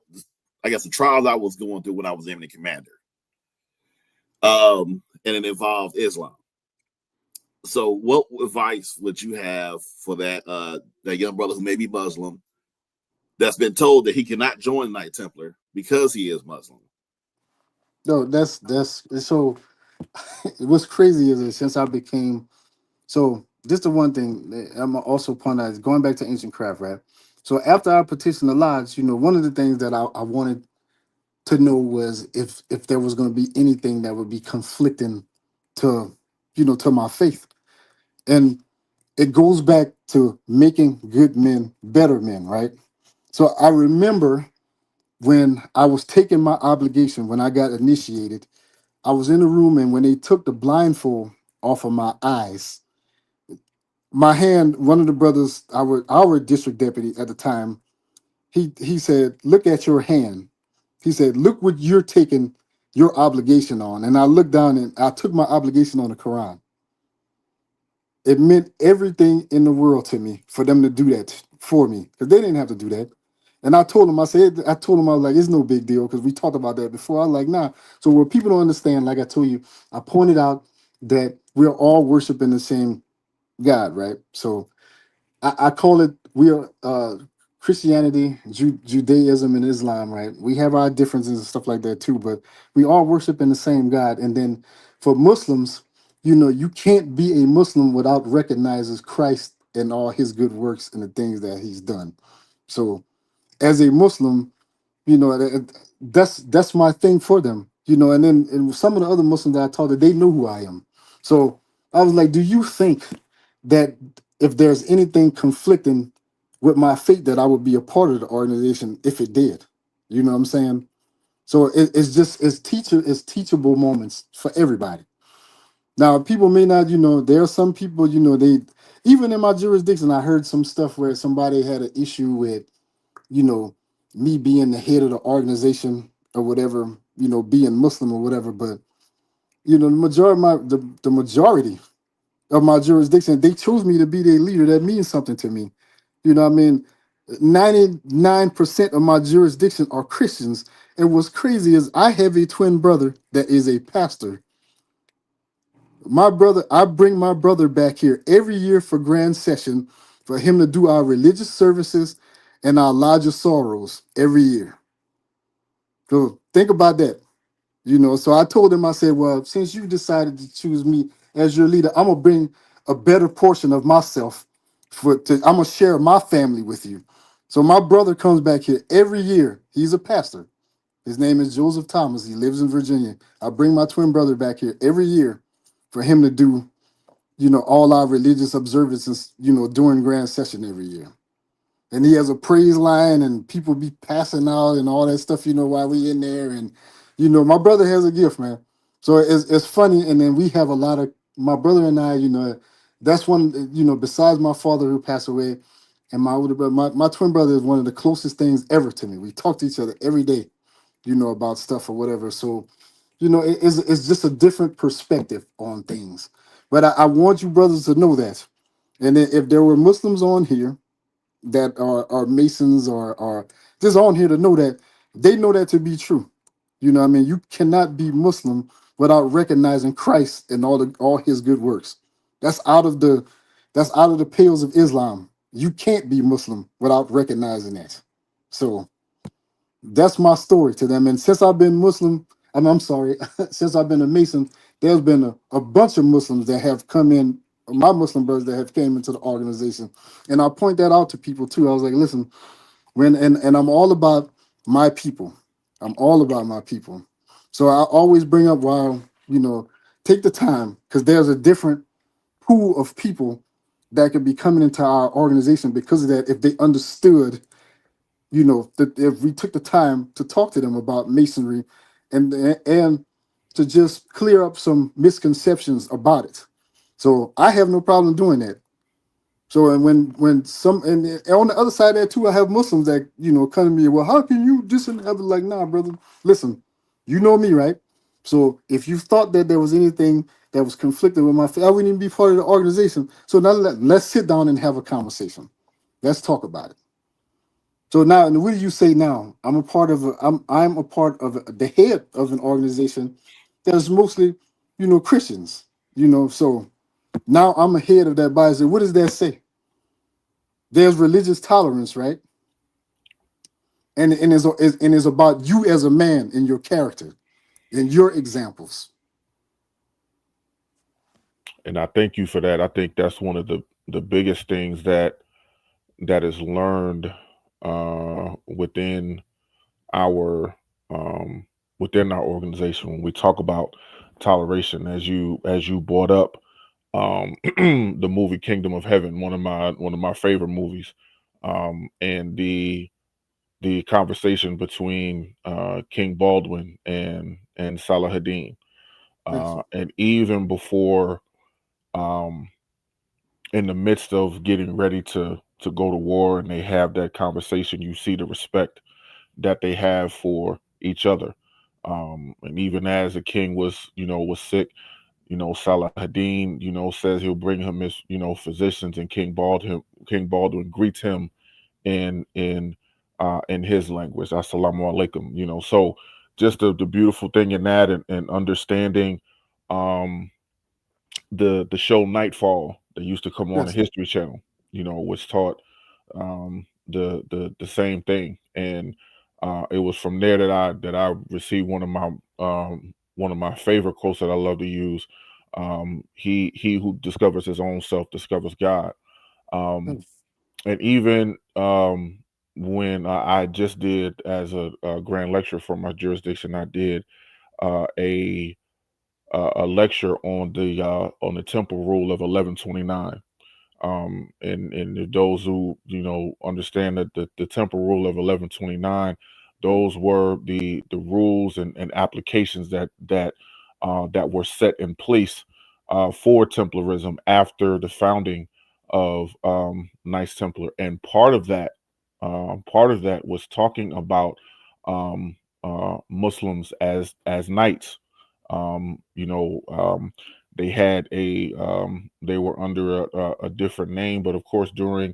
I guess, the trials I was going through when I was Image Commander, and it involved Islam. So, what advice would you have for that young brother who may be Muslim that's been told that he cannot join Knight Templar because he is Muslim? No, that's so. What's crazy is that since I became so Just the one thing that I'm also point out is going back to ancient craft, right? So after I petitioned the lodge, one of the things that I wanted to know was if there was going to be anything that would be conflicting to to my faith. And it goes back to making good men better men, right? So I remember when I was taking my obligation, when I got initiated, I was in the room, and when they took the blindfold off of my eyes, my hand, one of the brothers, our district deputy at the time, he said, "Look at your hand." He said, "Look what you're taking your obligation on." And I looked down and I took my obligation on the Quran. It meant everything in the world to me for them to do that for me, because they didn't have to do that. And I told them, I was like, it's no big deal, because we talked about that before. I was like, nah. So what people don't understand, like I told you, I pointed out that we're all worshiping the same God, right? So I call it, we are Christianity, Judaism, and Islam, right? We have our differences and stuff like that too, but we all worship in the same God. And then for Muslims, you can't be a Muslim without recognizing Christ and all his good works and the things that he's done. So as a Muslim, that's my thing for them, and then and some of the other Muslims that I talked to, they know who I am. So I was like, do you think that if there's anything conflicting with my faith, that I would be a part of the organization if it did? You know what I'm saying? So it's teachable moments for everybody. Now, people may not, there are some people, they, even in my jurisdiction, I heard some stuff where somebody had an issue with, you know, me being the head of the organization or whatever, being Muslim or whatever. But the majority of my jurisdiction, they chose me to be their leader. That means something to me. You know what I mean? 99% of my jurisdiction are Christians. And what's crazy is I have a twin brother that is a pastor. My brother, I bring my brother back here every year for grand session for him to do our religious services and our larger sorrows every year. So think about that. So I told him, I said, well, since you decided to choose me as your leader, I'm gonna bring a better portion of myself I'm gonna share my family with you. So my brother comes back here every year. He's a pastor. His name is Joseph Thomas. He lives in Virginia. I bring my twin brother back here every year for him to do, all our religious observances, during grand session every year. And he has a praise line, and people be passing out and all that stuff, while we in there. And my brother has a gift, man. So it's funny. And then we have a lot of, my brother and I, that's one, besides my father who passed away, and my older brother, my twin brother is one of the closest things ever to me. We talk to each other every day, about stuff or whatever. So it's just a different perspective on things. But I want you brothers to know that. And then if there were Muslims on here that are Masons, or are just on here, to know that they know that to be true. You know what I mean? You cannot be Muslim without recognizing Christ and all his good works. That's out of the that's out of the pales of Islam. You can't be Muslim without recognizing that. So that's my story to them. And since I've been Muslim, I'm sorry, since I've been a Mason, there's been a bunch of Muslims that have come in, my Muslim brothers that have came into the organization. And I point that out to people too. I was like, listen, and I'm all about my people. I'm all about my people. So I always bring up, while, take the time, because there's a different pool of people that could be coming into our organization because of that, if they understood, that if we took the time to talk to them about masonry, and to just clear up some misconceptions about it. So I have no problem doing that. So, and when some, and on the other side of that too, I have Muslims that come to me, well, how can you this and other? Like, nah, brother, listen, you know me, right? So if you thought that there was anything that was conflicting with my faith, I wouldn't even be part of the organization. So now let's sit down and have a conversation. Let's talk about it. So now, and what do you say now? I'm a part of the head of an organization that's mostly, Christians. So now I'm a head of that body. So what does that say? There's religious tolerance, right? And it's about you as a man and your character and your examples. And I thank you for that. I think that's one of the biggest things that is learned within our organization when we talk about toleration, as you brought up the movie Kingdom of Heaven, one of my favorite movies, and the conversation between King Baldwin and Salahadin, Yes. and even before, um, in the midst of getting ready to go to war, and they have that conversation, you see the respect that they have for each other. And even as the king was sick, Salahadin, says he'll bring him his, physicians, and King Baldwin greets him in his language, Assalamu alaikum. So just the beautiful thing in that, and understanding um the show Nightfall that used to come on the Yes. History Channel, was taught the same thing. And it was from there that I received one of my favorite quotes that I love to use. He who discovers his own self discovers God. Um, Yes. and even when I just did, as a grand lecture for my jurisdiction, I did uh, a a lecture on the temple rule of 1129. And if those who understand that the temple rule of 1129, those were the rules and applications that were set in place for Templarism after the founding of Knights Templar. And part of that was talking about um, Muslims as knights. They had they were under a different name, but of course during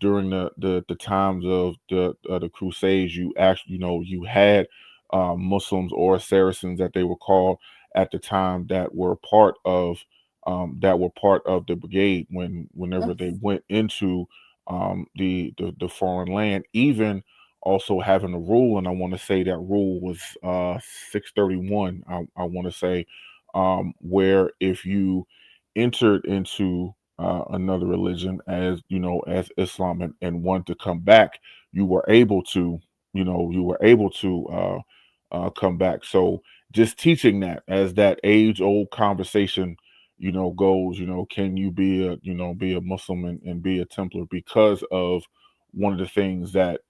the times of the Crusades, you actually, you had Muslims, or Saracens that they were called at the time, that were part of the brigade whenever they Yes. went into the foreign land. Even also having a rule, and I want to say that rule was 631. I want to say, where if you entered into another religion, as Islam, and wanted to come back, you were able to, come back. So just teaching that, as that age old conversation, goes, can you be a Muslim, and be a Templar, because of one of the things that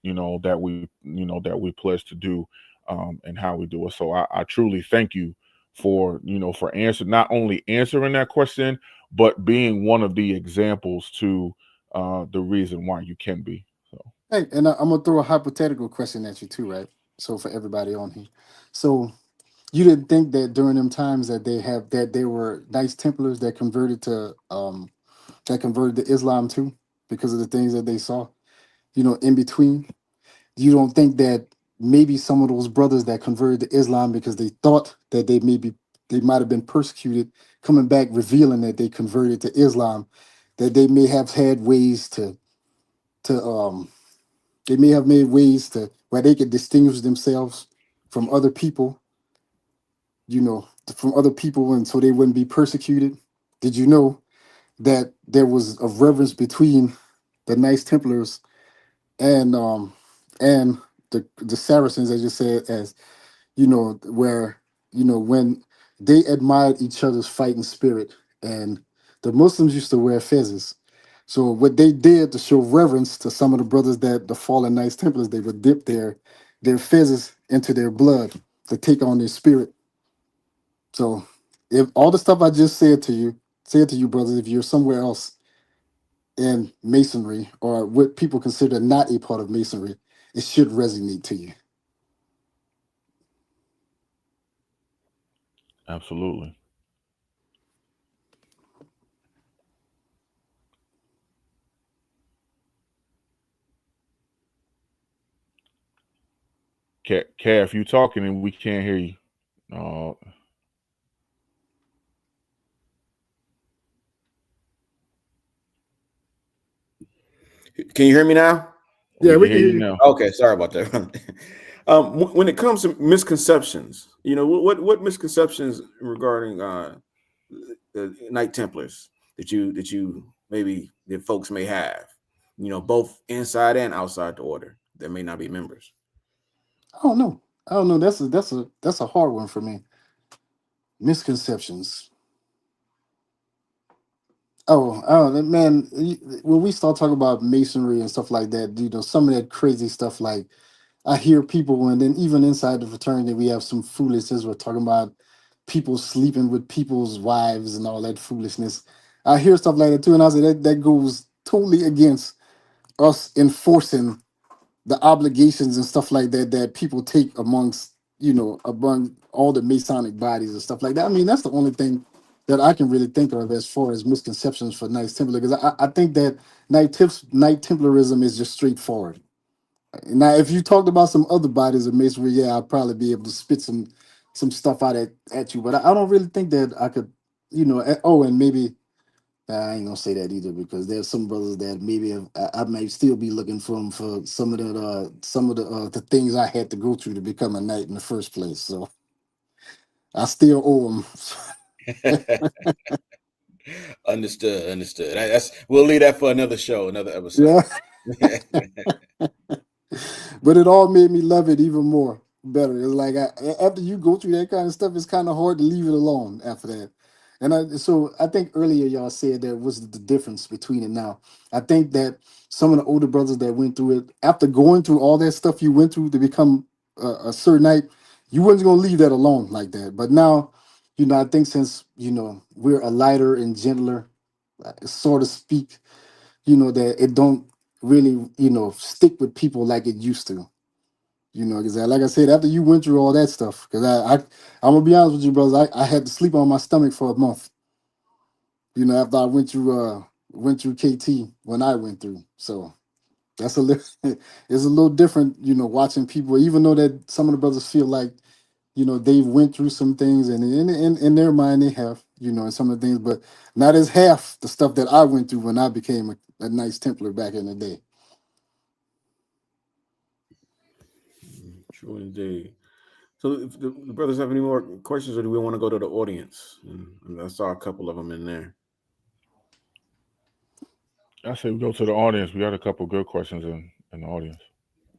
we pledge to do, and how we do it. So I truly thank you for not only answering that question, but being one of the examples to the reason why you can be. So Hey, and I'm gonna throw a hypothetical question at you too, right? So for everybody on here, so you didn't think that during them times that there were Knights Templars that converted to Islam too, because of the things that they saw, in between. You don't think that maybe some of those brothers that converted to Islam because they thought that they might have been persecuted, coming back revealing that they converted to Islam, that they may have had ways to they may have made ways to where they could distinguish themselves from other people, from other people, and so they wouldn't be persecuted. Did you know that there was a reverence between the Knights Templars and and the Saracens, as you said, as where when they admired each other's fighting spirit, and the Muslims used to wear fezzes. So what they did to show reverence to some of the brothers, that the fallen Knights Templars, they would dip their fezzes into their blood to take on their spirit. So if all the stuff I just said to you, brothers, if you're somewhere else in Masonry, or what people consider not a part of Masonry, it should resonate to you. absolutely. Calf, you talking and we can't hear you. Uh, Can you hear me now? we Yeah, can we hear can hear you you. now. Okay, sorry about that. When it comes to misconceptions, what misconceptions regarding Knight Templars that you maybe that folks may have, both inside and outside the order that may not be members? I don't know. I don't know. That's a hard one for me. Misconceptions. Oh, man. When we start talking about masonry and stuff like that, some of that crazy stuff. Like I hear people, and then even inside the fraternity, we have some foolishness. We're talking about people sleeping with people's wives and all that foolishness. I hear stuff like that too, and I say that goes totally against us enforcing the obligations and stuff like that that people take among all the Masonic bodies and stuff like that. I mean, that's the only thing that I can really think of as far as misconceptions for Knights Templar, because I think that Knight Templarism is just straightforward. Now, if you talked about some other bodies of Masonry, yeah, I'll probably be able to spit some stuff out at you, but I don't really think that I could, oh, and maybe I ain't gonna say that either, because there's some brothers that maybe I might still be looking for some of the things I had to go through to become a knight in the first place. So I still owe them. Understood. That's we'll leave that for another show, another episode. Yeah, but it all made me love it even more better. It's like after you go through that kind of stuff, it's kind of hard to leave it alone after that. And I think earlier y'all said there was the difference between it now. I think that some of the older brothers that went through it, after going through all that stuff you went through to become a certain knight, you wasn't gonna leave that alone like that. But now, I think since we're a lighter and gentler, so to speak, that it don't really stick with people like it used to. Because like I said, after you went through all that stuff, because I'm gonna be honest with you, brothers, I had to sleep on my stomach for a month. After I went through KT when I went through. So that's a little it's a little different, watching people, even though that some of the brothers feel like, they've went through some things, and in their mind they have, and some of the things, but not as half the stuff that I went through when I became a Knights Templar back in the day. True indeed. So, if the brothers have any more questions, or do we want to go to the audience? And I saw a couple of them in there. I say we go to the audience. We got a couple good questions in the audience.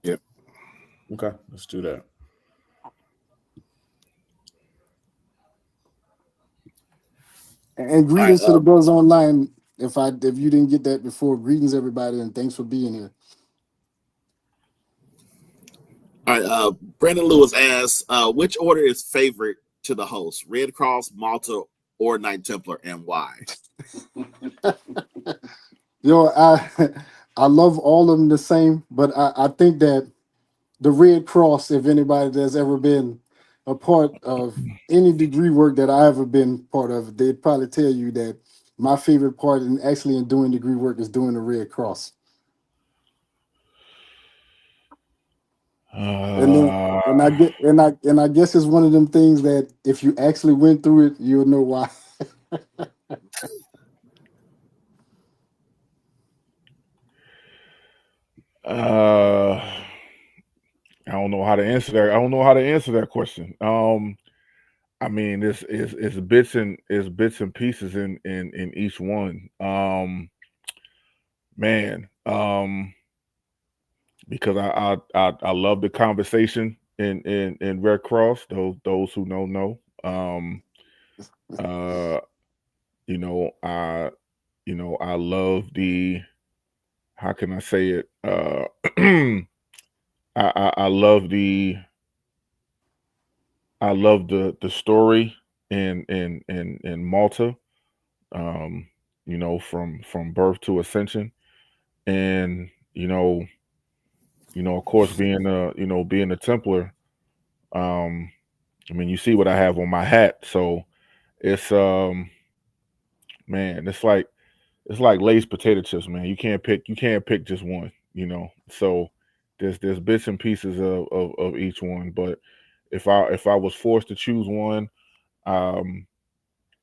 Yep. Okay, let's do that. And All right. greetings to the brothers online. If you didn't get that before, greetings everybody, and thanks for being here. All right. Brandon Lewis asks, which order is favorite to the host? Red Cross, Malta, or Knight Templar, and why? I I love all of them the same, but I think that the Red Cross, if anybody that's ever been a part of any degree work that I ever been part of, they'd probably tell you that my favorite part in doing degree work is doing the Red Cross. And then Uh, and I guess it's one of them things that if you actually went through it, you'll know why. I don't know how to answer that. I don't know how to answer that question. I mean, it's bits and pieces in each one. Man, because I love the conversation in Red Cross. Those who know. Uh, you know, I I love the, how can I say it? I love the story in Malta. Um, from birth to ascension, and of course, being a Templar. Um, I mean, you see what I have on my hat, so it's man, it's like Lay's potato chips, man. You can't pick just one, So there's bits and pieces of each one, but if I was forced to choose one, um,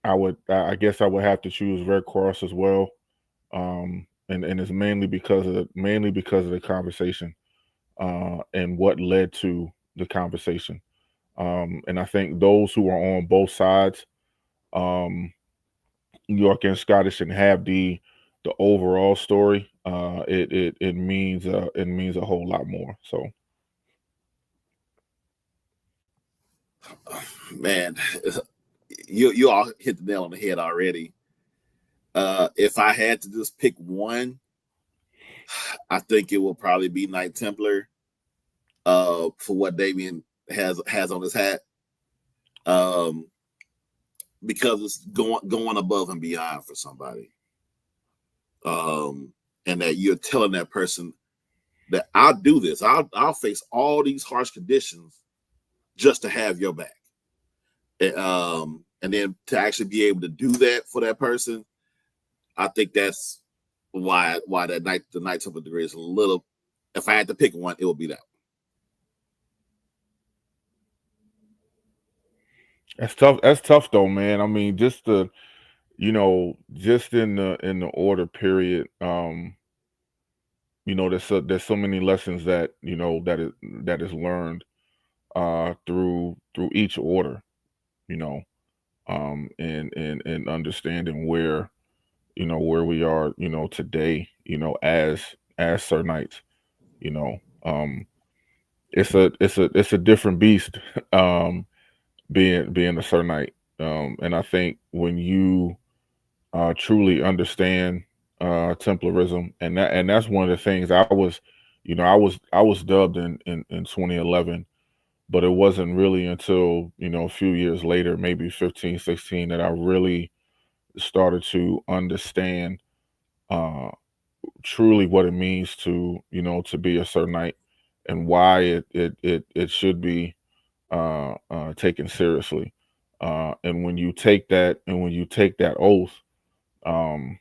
I guess I would have to choose Red Cross as well. And it's mainly because of the conversation, and what led to the conversation. And I think those who are on both sides, um, York and Scottish and have the overall story, it means a whole lot more. So, Man, you all hit the nail on the head already. If I had to just pick one, I think it will probably be Knight Templar. For what Damien has on his hat, because it's going above and beyond for somebody, and that you're telling that person that I'll do this, I'll face all these harsh conditions just to have your back, and then to actually be able to do that for that person, I think that's why the Knight Templar degree is a little. If I had to pick one, it would be that. That's tough though, man. I mean, just in the order period, there's so many lessons that that is learned through each order, and understanding where we are, today, as Sir Knights, it's a different beast, being a Sir Knight, and I think when you truly understand Templarism, and that's one of the things I was dubbed in 2011, but it wasn't really until a few years later, maybe 15, 16, that I really started to understand truly what it means to be a Sir Knight, and why it should be taken seriously. And when you take that oath, um,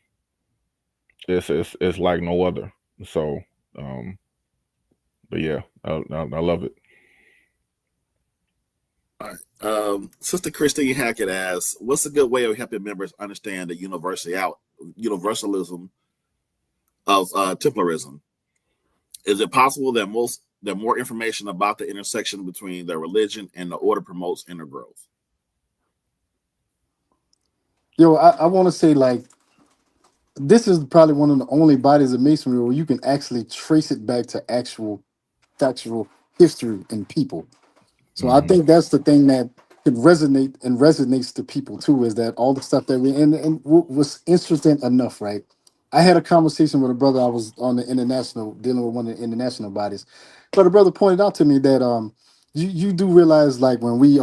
it's like no other. So, but yeah, I love it. All right. Sister Christine Hackett asks, what's a good way of helping members understand the universalism of Templarism? Is it possible that more information about the intersection between their religion and the order promotes inner growth? I want to say, like, this is probably one of the only bodies of masonry where you can actually trace it back to actual factual history and people. So I think that's the thing that could resonate and resonates to people too, is that all the stuff that we was interesting enough, right? I had a conversation with a brother. I was on the international, dealing with one of the international bodies, but a brother pointed out to me that you do realize, like, when we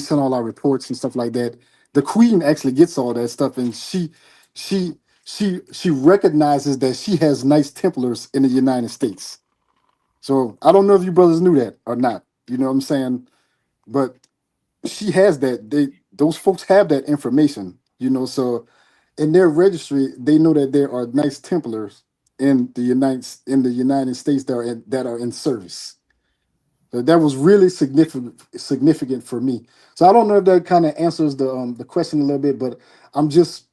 send all our reports and stuff like that, the queen actually gets all that stuff, and she she recognizes that she has nice Templars in the United States. So I don't know if you brothers knew that or not. You know what I'm saying? But she has that. Those folks have that information. So in their registry, they know that there are Knights Templars in the United States that are in service. So that was really significant for me. So I don't know if that kind of answers the question a little bit, but I'm just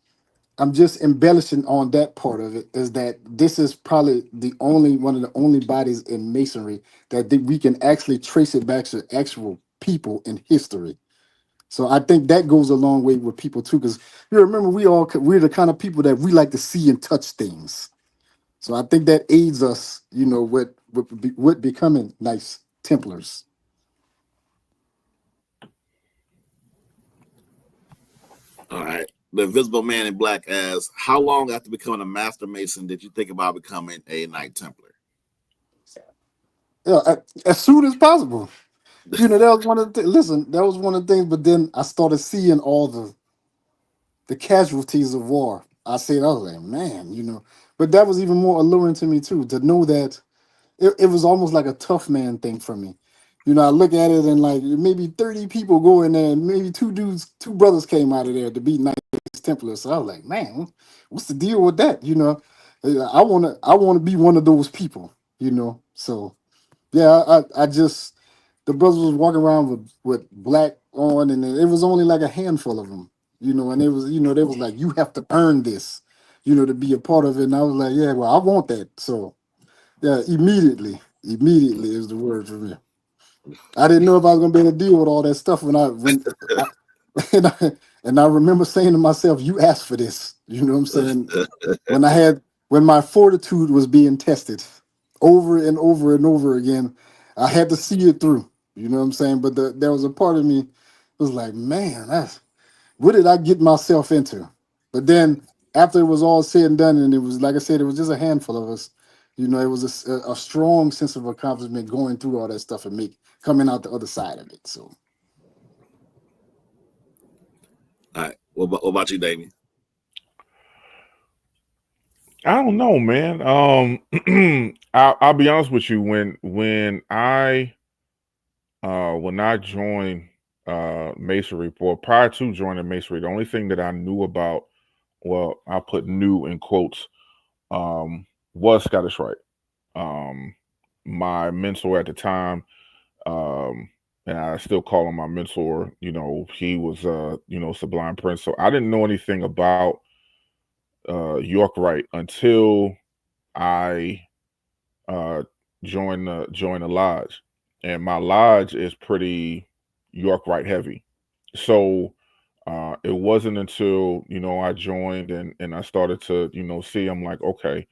I'm just embellishing on that part of it, is that this is probably the only one of the only bodies in masonry that we can actually trace it back to actual people in history. So I think that goes a long way with people too, because you remember we're the kind of people that we like to see and touch things. So I think that aids us, with becoming nice Templars. All right. The Invisible Man in Black asks, how long after becoming a Master Mason did you think about becoming a Knight Templar? Yeah, as soon as possible. That was one of the listen. That was one of the things. But then I started seeing all the casualties of war. I was like, man, But that was even more alluring to me too, to know that it was almost like a tough man thing for me. I look at it and, like, maybe 30 people go in there, and maybe two brothers came out of there to be Knights Templars. So I was like, man, what's the deal with that? I wanna be one of those people. So yeah, I just the brothers was walking around with black on, and it was only like a handful of them. And it was they was like, you have to earn this, to be a part of it. And I was like, yeah, well, I want that. So yeah, immediately is the word for me. I didn't know if I was gonna be able to deal with all that stuff when I and And I remember saying to myself, "You asked for this." You know what I'm saying? When my fortitude was being tested over and over and over again, I had to see it through. You know what I'm saying? But there was a part of me that was like, man, what did I get myself into? But then after it was all said and done, and it was like I said, it was just a handful of us. You know, it was a strong sense of accomplishment going through all that stuff and coming out the other side of it. So, All right. What about you, Damien? I don't know, man. I'll be honest with you. When I joined Masonry, or prior to joining Masonry, the only thing that I knew about, well, I put "new" in quotes, was Scottish Rite. My mentor at the time, and I still call him my mentor. You know, he was Sublime Prince. So I didn't know anything about York Rite until I uh, joined the lodge, and my lodge is pretty York Rite heavy. So it wasn't until I joined and I started to see. I'm like, okay,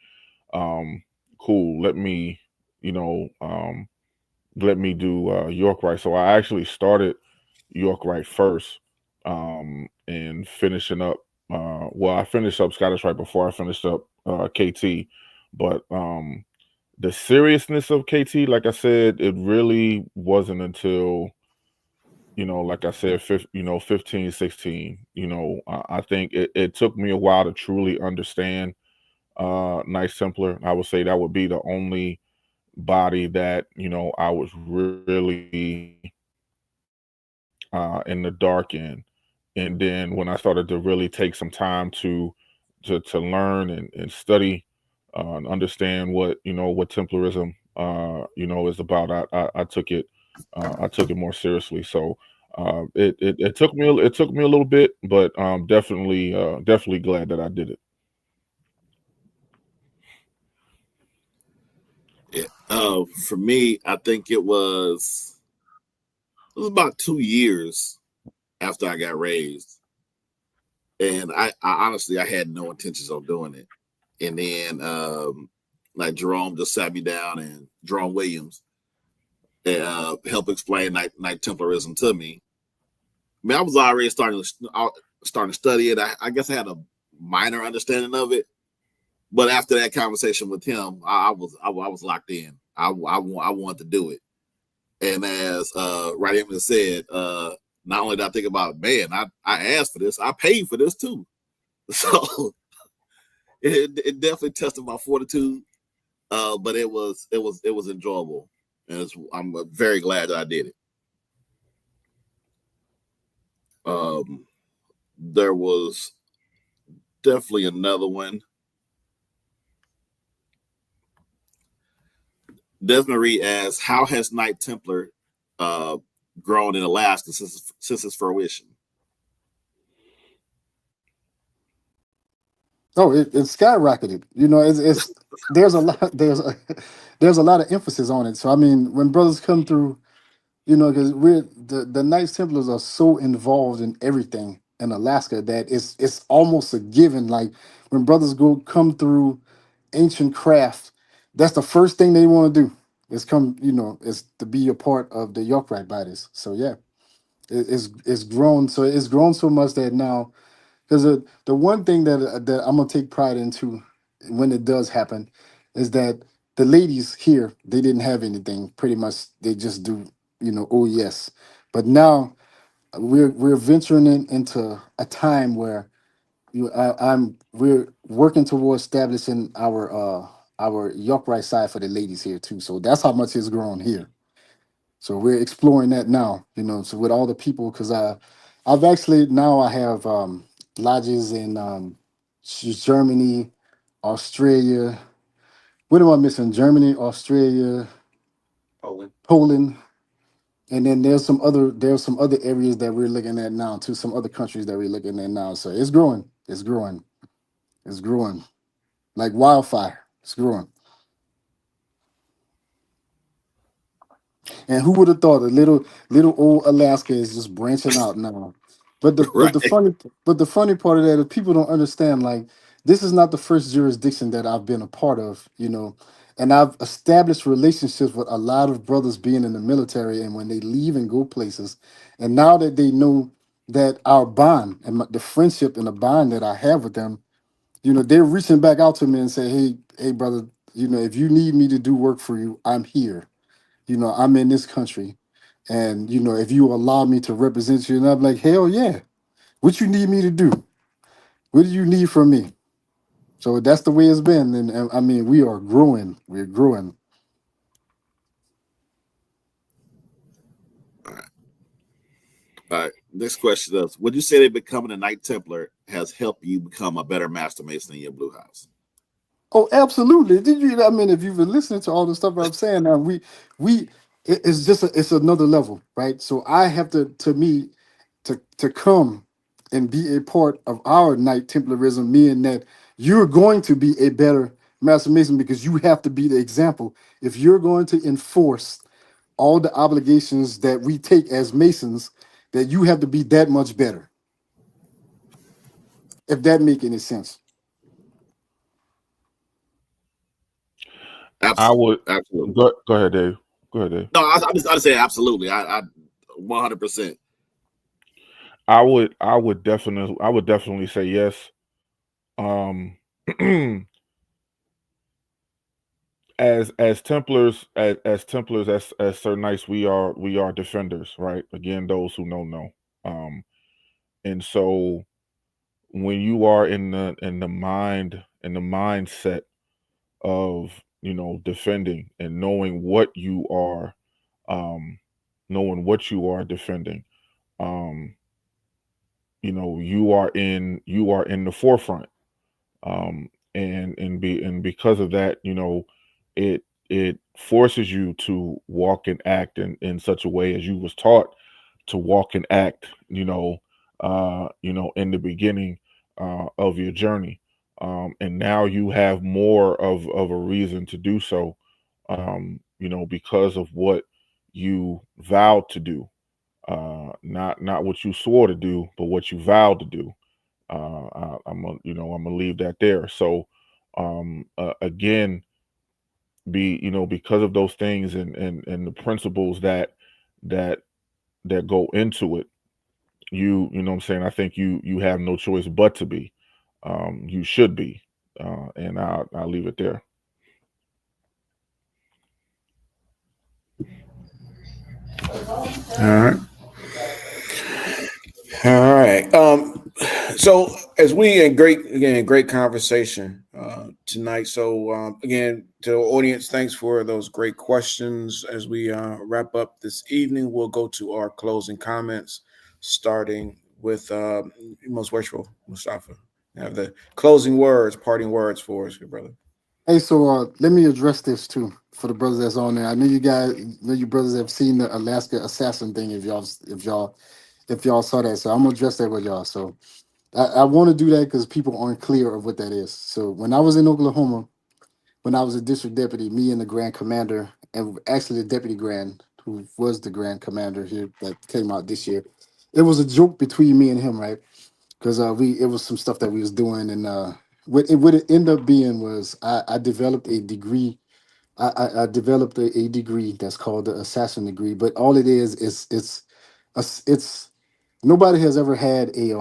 cool. You know um, let me do York Rite. So I actually started York Rite first, and finishing up. Well, I finished up Scottish Rite before I finished up KT, but the seriousness of KT, like I said, it really wasn't until like I said, 15, 16. I think it took me a while to truly understand Knights Templar. I would say that would be the only body that I was really in the dark in. And then when I started to really take some time to learn and study and understand what Templarism is about, I took it more seriously. So it took me a little bit, but definitely glad that I did it. Yeah. For me, I think it was about 2 years after I got raised, and I honestly I had no intentions of doing it. And then like Jerome just sat me down, and Jerome Williams helped explain Night Templarism to me. I mean, I was already starting to study it. I guess I had a minor understanding of it, but after that conversation with him, I was locked in. I wanted to do it. And as Right Emily said, not only did I think about, man, I asked for this, I paid for this too. So it definitely tested my fortitude, but it was enjoyable, and I'm very glad that I did it. There was definitely another one. Desmond Reed asks, how has Knight Templar grown in Alaska since its fruition? oh, it skyrocketed. You know, it's there's a lot there's a lot of emphasis on it. So I mean, when brothers come through, you know, because the Knights Templars are so involved in everything in Alaska that it's almost a given. Like when brothers come through ancient craft, that's the first thing they want to do. Is to be a part of the York Rite bodies. So yeah, it's grown. So it's grown so much that now, because the one thing that I'm gonna take pride into when it does happen is that the ladies here, they didn't have anything. Pretty much, they just do, oh yes. But now we're venturing into a time where we're working towards establishing our York Rite side for the ladies here too. So that's how much it's grown here. So we're exploring that now, so with all the people, because I have lodges in Germany, Australia. What am I missing? Germany, Australia, Poland, and then there's some other areas that we're looking at now too. Some other countries that we're looking at now. So it's growing. It's growing. It's growing like wildfire. It's growing. And who would have thought a little old Alaska is just branching out now But Right. the funny part of that is people don't understand. Like, this is not the first jurisdiction that I've been a part of, and I've established relationships with a lot of brothers being in the military, and when they leave and go places, and now that they know that our bond and the friendship and the bond that I have with them, they're reaching back out to me and say, hey, brother, if you need me to do work for you, I'm here. I'm in this country, and if you allow me to represent you, and I'm like, hell yeah. What you need me to do? What do you need from me? So that's the way it's been, and I mean, we are growing. We're growing. All right. All right. Next question is: would you say that becoming a Knight Templar has helped you become a better Master Mason in your Blue House? Oh, absolutely. Did you? I mean, if you've been listening to all the stuff I'm saying now, we it's just it's another level, right? So I have to me to come and be a part of our Knight Templarism, meaning that you're going to be a better Master Mason because you have to be the example. If you're going to enforce all the obligations that we take as Masons, that you have to be that much better. If that make any sense. I would Absolutely. go ahead, Dave. Go ahead, Dave. No, I say absolutely. I 100%. I would definitely say yes. Um, as Templars, as Templars, as Sir Knights, we are defenders, right? Again, those who know. And so when you are in the mindset of defending and um knowing what you are defending, um you are in the forefront, and because of that, it forces you to walk and act in such a way as you was taught to walk and act, in the beginning of your journey. And now you have more of a reason to do so, because of what you vowed to do, not what you swore to do, but what you vowed to do. I'm gonna leave that there. So, again, because of those things and the principles that that go into it, you know what I'm saying. I think you have no choice but to be. You should be, and I'll leave it there. All right. All right. So as we great conversation tonight. So again, to the audience, thanks for those great questions. As we wrap up this evening, we'll go to our closing comments, starting with most worshipful Mustafa. Have the closing words, parting words for us, good brother. Hey, so let me address this too for the brothers that's on there. I know you brothers have seen the Alaska assassin thing. If y'all saw that, so I'm gonna address that with y'all. So I want to do that because people aren't clear of what that is. So when I was in Oklahoma, when I was a district deputy, me and the Grand Commander, and actually the Deputy Grand, who was the Grand Commander here that came out this year, it was a joke between me and him, right? Because it was some stuff that we was doing, and what it ended up being was I developed a degree. I developed a degree that's called the assassin degree, but all it is it's nobody has ever had a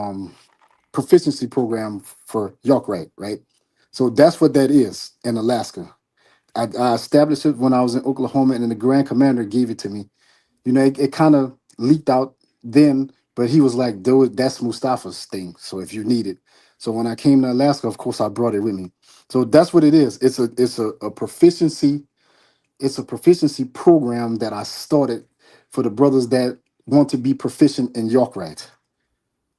proficiency program for York Rite, right? So that's what that is in Alaska. I established it when I was in Oklahoma, and then the Grand Commander gave it to me. It kind of leaked out then, but he was like, That's Mustafa's thing. So if you need it." So when I came to Alaska, of course, I brought it with me. So that's what it is. It's a proficiency. It's a proficiency program that I started for the brothers that want to be proficient in York Rite.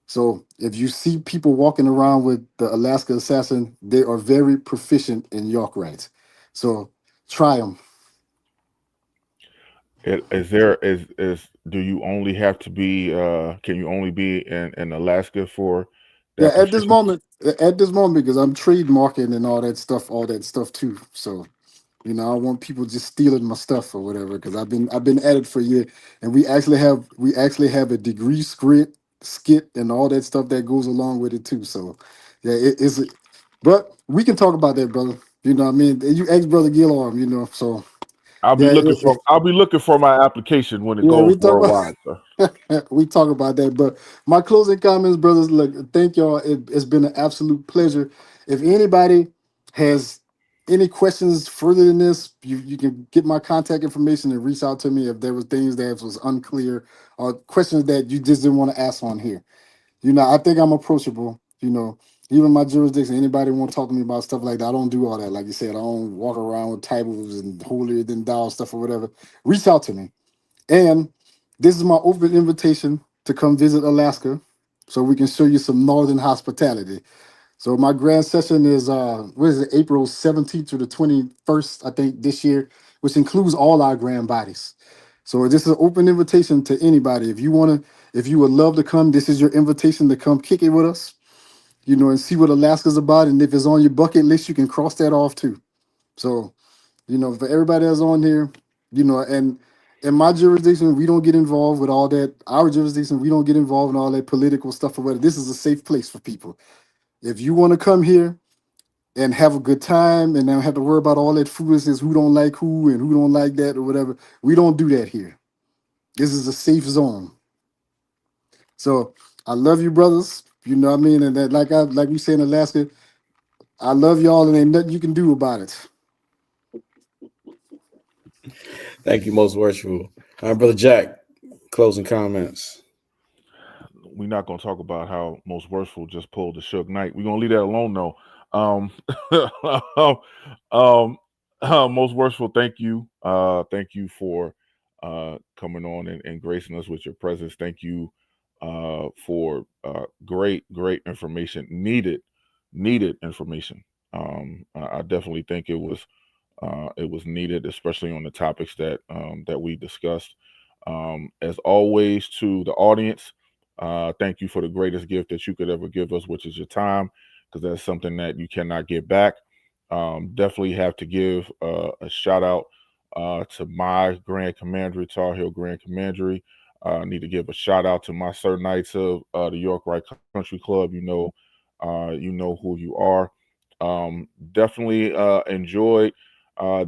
So if you see people walking around with the Alaska Assassin, they are very proficient in York Rite. So try them. Is there is do you only have to be? Can you only be in Alaska for Yeah, that proficiency? at this moment, because I'm trademarking and all that stuff too. So I want people just stealing my stuff or whatever, because I've been at it for a year, and we actually have a degree script. skit and all that stuff that goes along with it too. So yeah, it's. But we can talk about that, brother. You know what I mean? You ex brother Gillarm, you know. So yeah, I'll be looking for my application when it yeah, goes we talk worldwide, sir. about we talk about that. But my closing comments, brothers. Look, thank y'all. It's been an absolute pleasure. If anybody has any questions further than this, you can get my contact information and reach out to me if there was things that was unclear or questions that you just didn't want to ask on here. You know, I think I'm approachable. You know, even my jurisdiction, anybody want to talk to me about stuff like that, I don't do all that. Like you said, I don't walk around with titles and holier than thou stuff or whatever. Reach out to me. And this is my open invitation to come visit Alaska so we can show you some northern hospitality. So my grand session is what is it, April 17th to the 21st, I think, this year, which includes all our grand bodies. So this is an open invitation to anybody. If you would love to come, this is your invitation to come kick it with us, you know, and see what Alaska's about. And if it's on your bucket list, you can cross that off too. So, you know, for everybody that's on here, you know, and in my jurisdiction, we don't get involved with all that. Our jurisdiction, we don't get involved in all that political stuff or whatever. This is a safe place for people. If you want to come here and have a good time and not have to worry about all that foolishness, who don't like who and who don't like that or whatever, we don't do that here. This is a safe zone. So I love you, brothers. You know what I mean? And that like we say in Alaska, I love y'all and ain't nothing you can do about it. Thank you, most worshipful. All right, brother Jack. Closing comments. We're not gonna talk about how most worshipful just pulled the Suge Knight. We're gonna leave that alone though. Um, um, most worshipful, thank you for coming on and gracing us with your presence. Thank you for great information, needed information. I definitely think it was needed, especially on the topics that we discussed. As always, to the audience, thank you for the greatest gift that you could ever give us, which is your time, because that's something that you cannot get back. Definitely have to give a shout out to my Grand Commandery, Tar Heel Grand Commandery. Need to give a shout out to my Sir Knights of the York Rite Country Club. You know who you are. Definitely enjoyed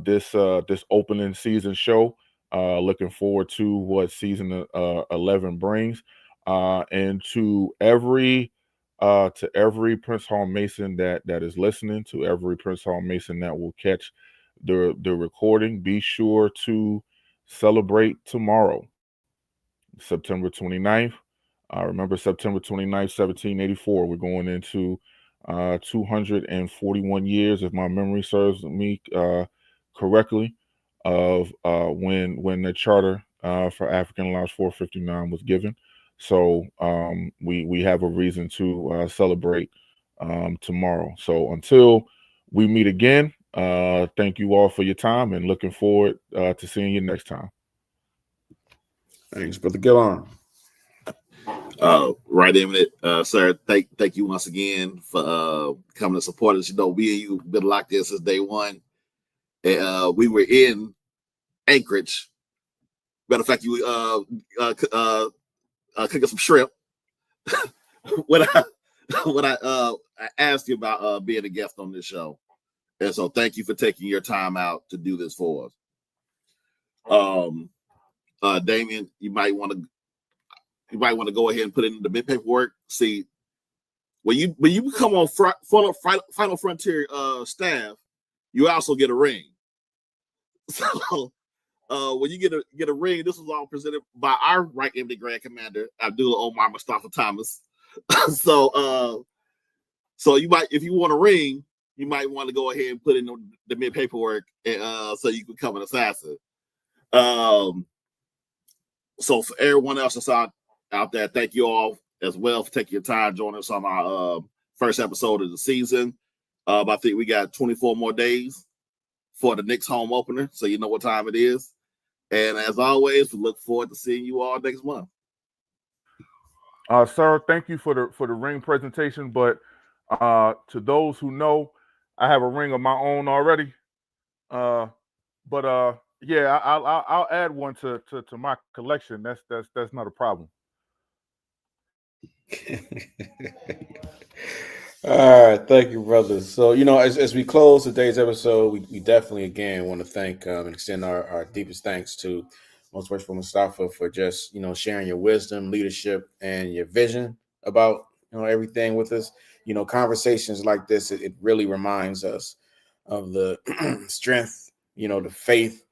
this opening season show. Looking forward to what season 11 brings, and to every Prince Hall Mason that is listening, to every Prince Hall Mason that will catch the recording. Be sure to celebrate tomorrow, September 29th. Remember September 29th, 1784. We're going into 241 years, if my memory serves me correctly, of when the charter for African Lodge 459 was given. So we have a reason to celebrate tomorrow. So until we meet again, thank you all for your time and looking forward to seeing you next time. Thanks, brother Gillarm. Right in it, sir. Thank you once again for coming to support us. You know, we and you been locked in since day one. And, we were in Anchorage. Matter of fact, you cooking some shrimp when I asked you about being a guest on this show. And so thank you for taking your time out to do this for us. Damien, you might want to go ahead and put in the bid paperwork. See, when you become on Final Frontier staff, you also get a ring. So when you get a ring, this was all presented by our Right Eminent Grand Commander Abdullah Omar Mustafa Thomas. So you might, if you want a ring, you might want to go ahead and put in the mid paperwork, so you can become an assassin. So for everyone else that's out there, thank you all as well for taking your time joining us on our first episode of the season. I think we got 24 more days for the Knicks home opener, so you know what time it is. And as always, we look forward to seeing you all next month. Sir, thank you for the ring presentation. But to those who know, I have a ring of my own already. But yeah, I'll add one to my collection. That's not a problem. All right, thank you, brothers. So, as we close today's episode, we definitely again want to thank and extend our deepest thanks to Most Worshipful Mustafa for just sharing your wisdom, leadership, and your vision about everything with us. Conversations like this, it really reminds us of the strength, the faith,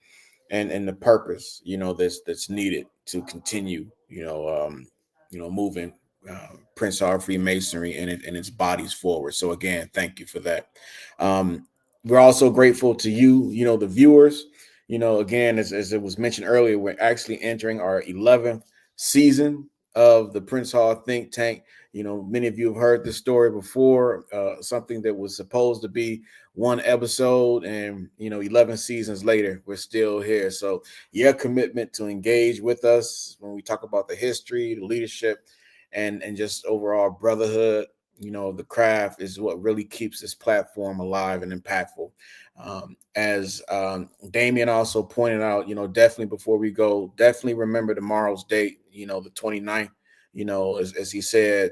and the purpose that's needed to continue moving Prince Hall Freemasonry and its bodies forward. So again, thank you for that. We're also grateful to you, the viewers. Again, as it was mentioned earlier, we're actually entering our 11th season of the Prince Hall Think Tank. Many of you have heard this story before, something that was supposed to be one episode, and 11 seasons later, we're still here. So your commitment to engage with us when we talk about the history, the leadership, and just overall brotherhood, the craft is what really keeps this platform alive and impactful. As Damien also pointed out, definitely before we go, definitely remember tomorrow's date, the 29th. As he said,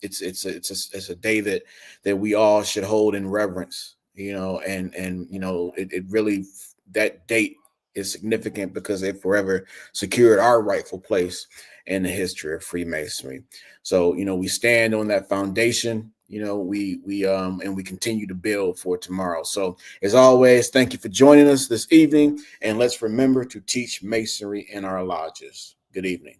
it's a day that we all should hold in reverence, and it really, that date is significant because it forever secured our rightful place in the history of Freemasonry. So we stand on that foundation. We continue to build for tomorrow. So as always, thank you for joining us this evening, and let's remember to teach Masonry in our lodges. Good evening.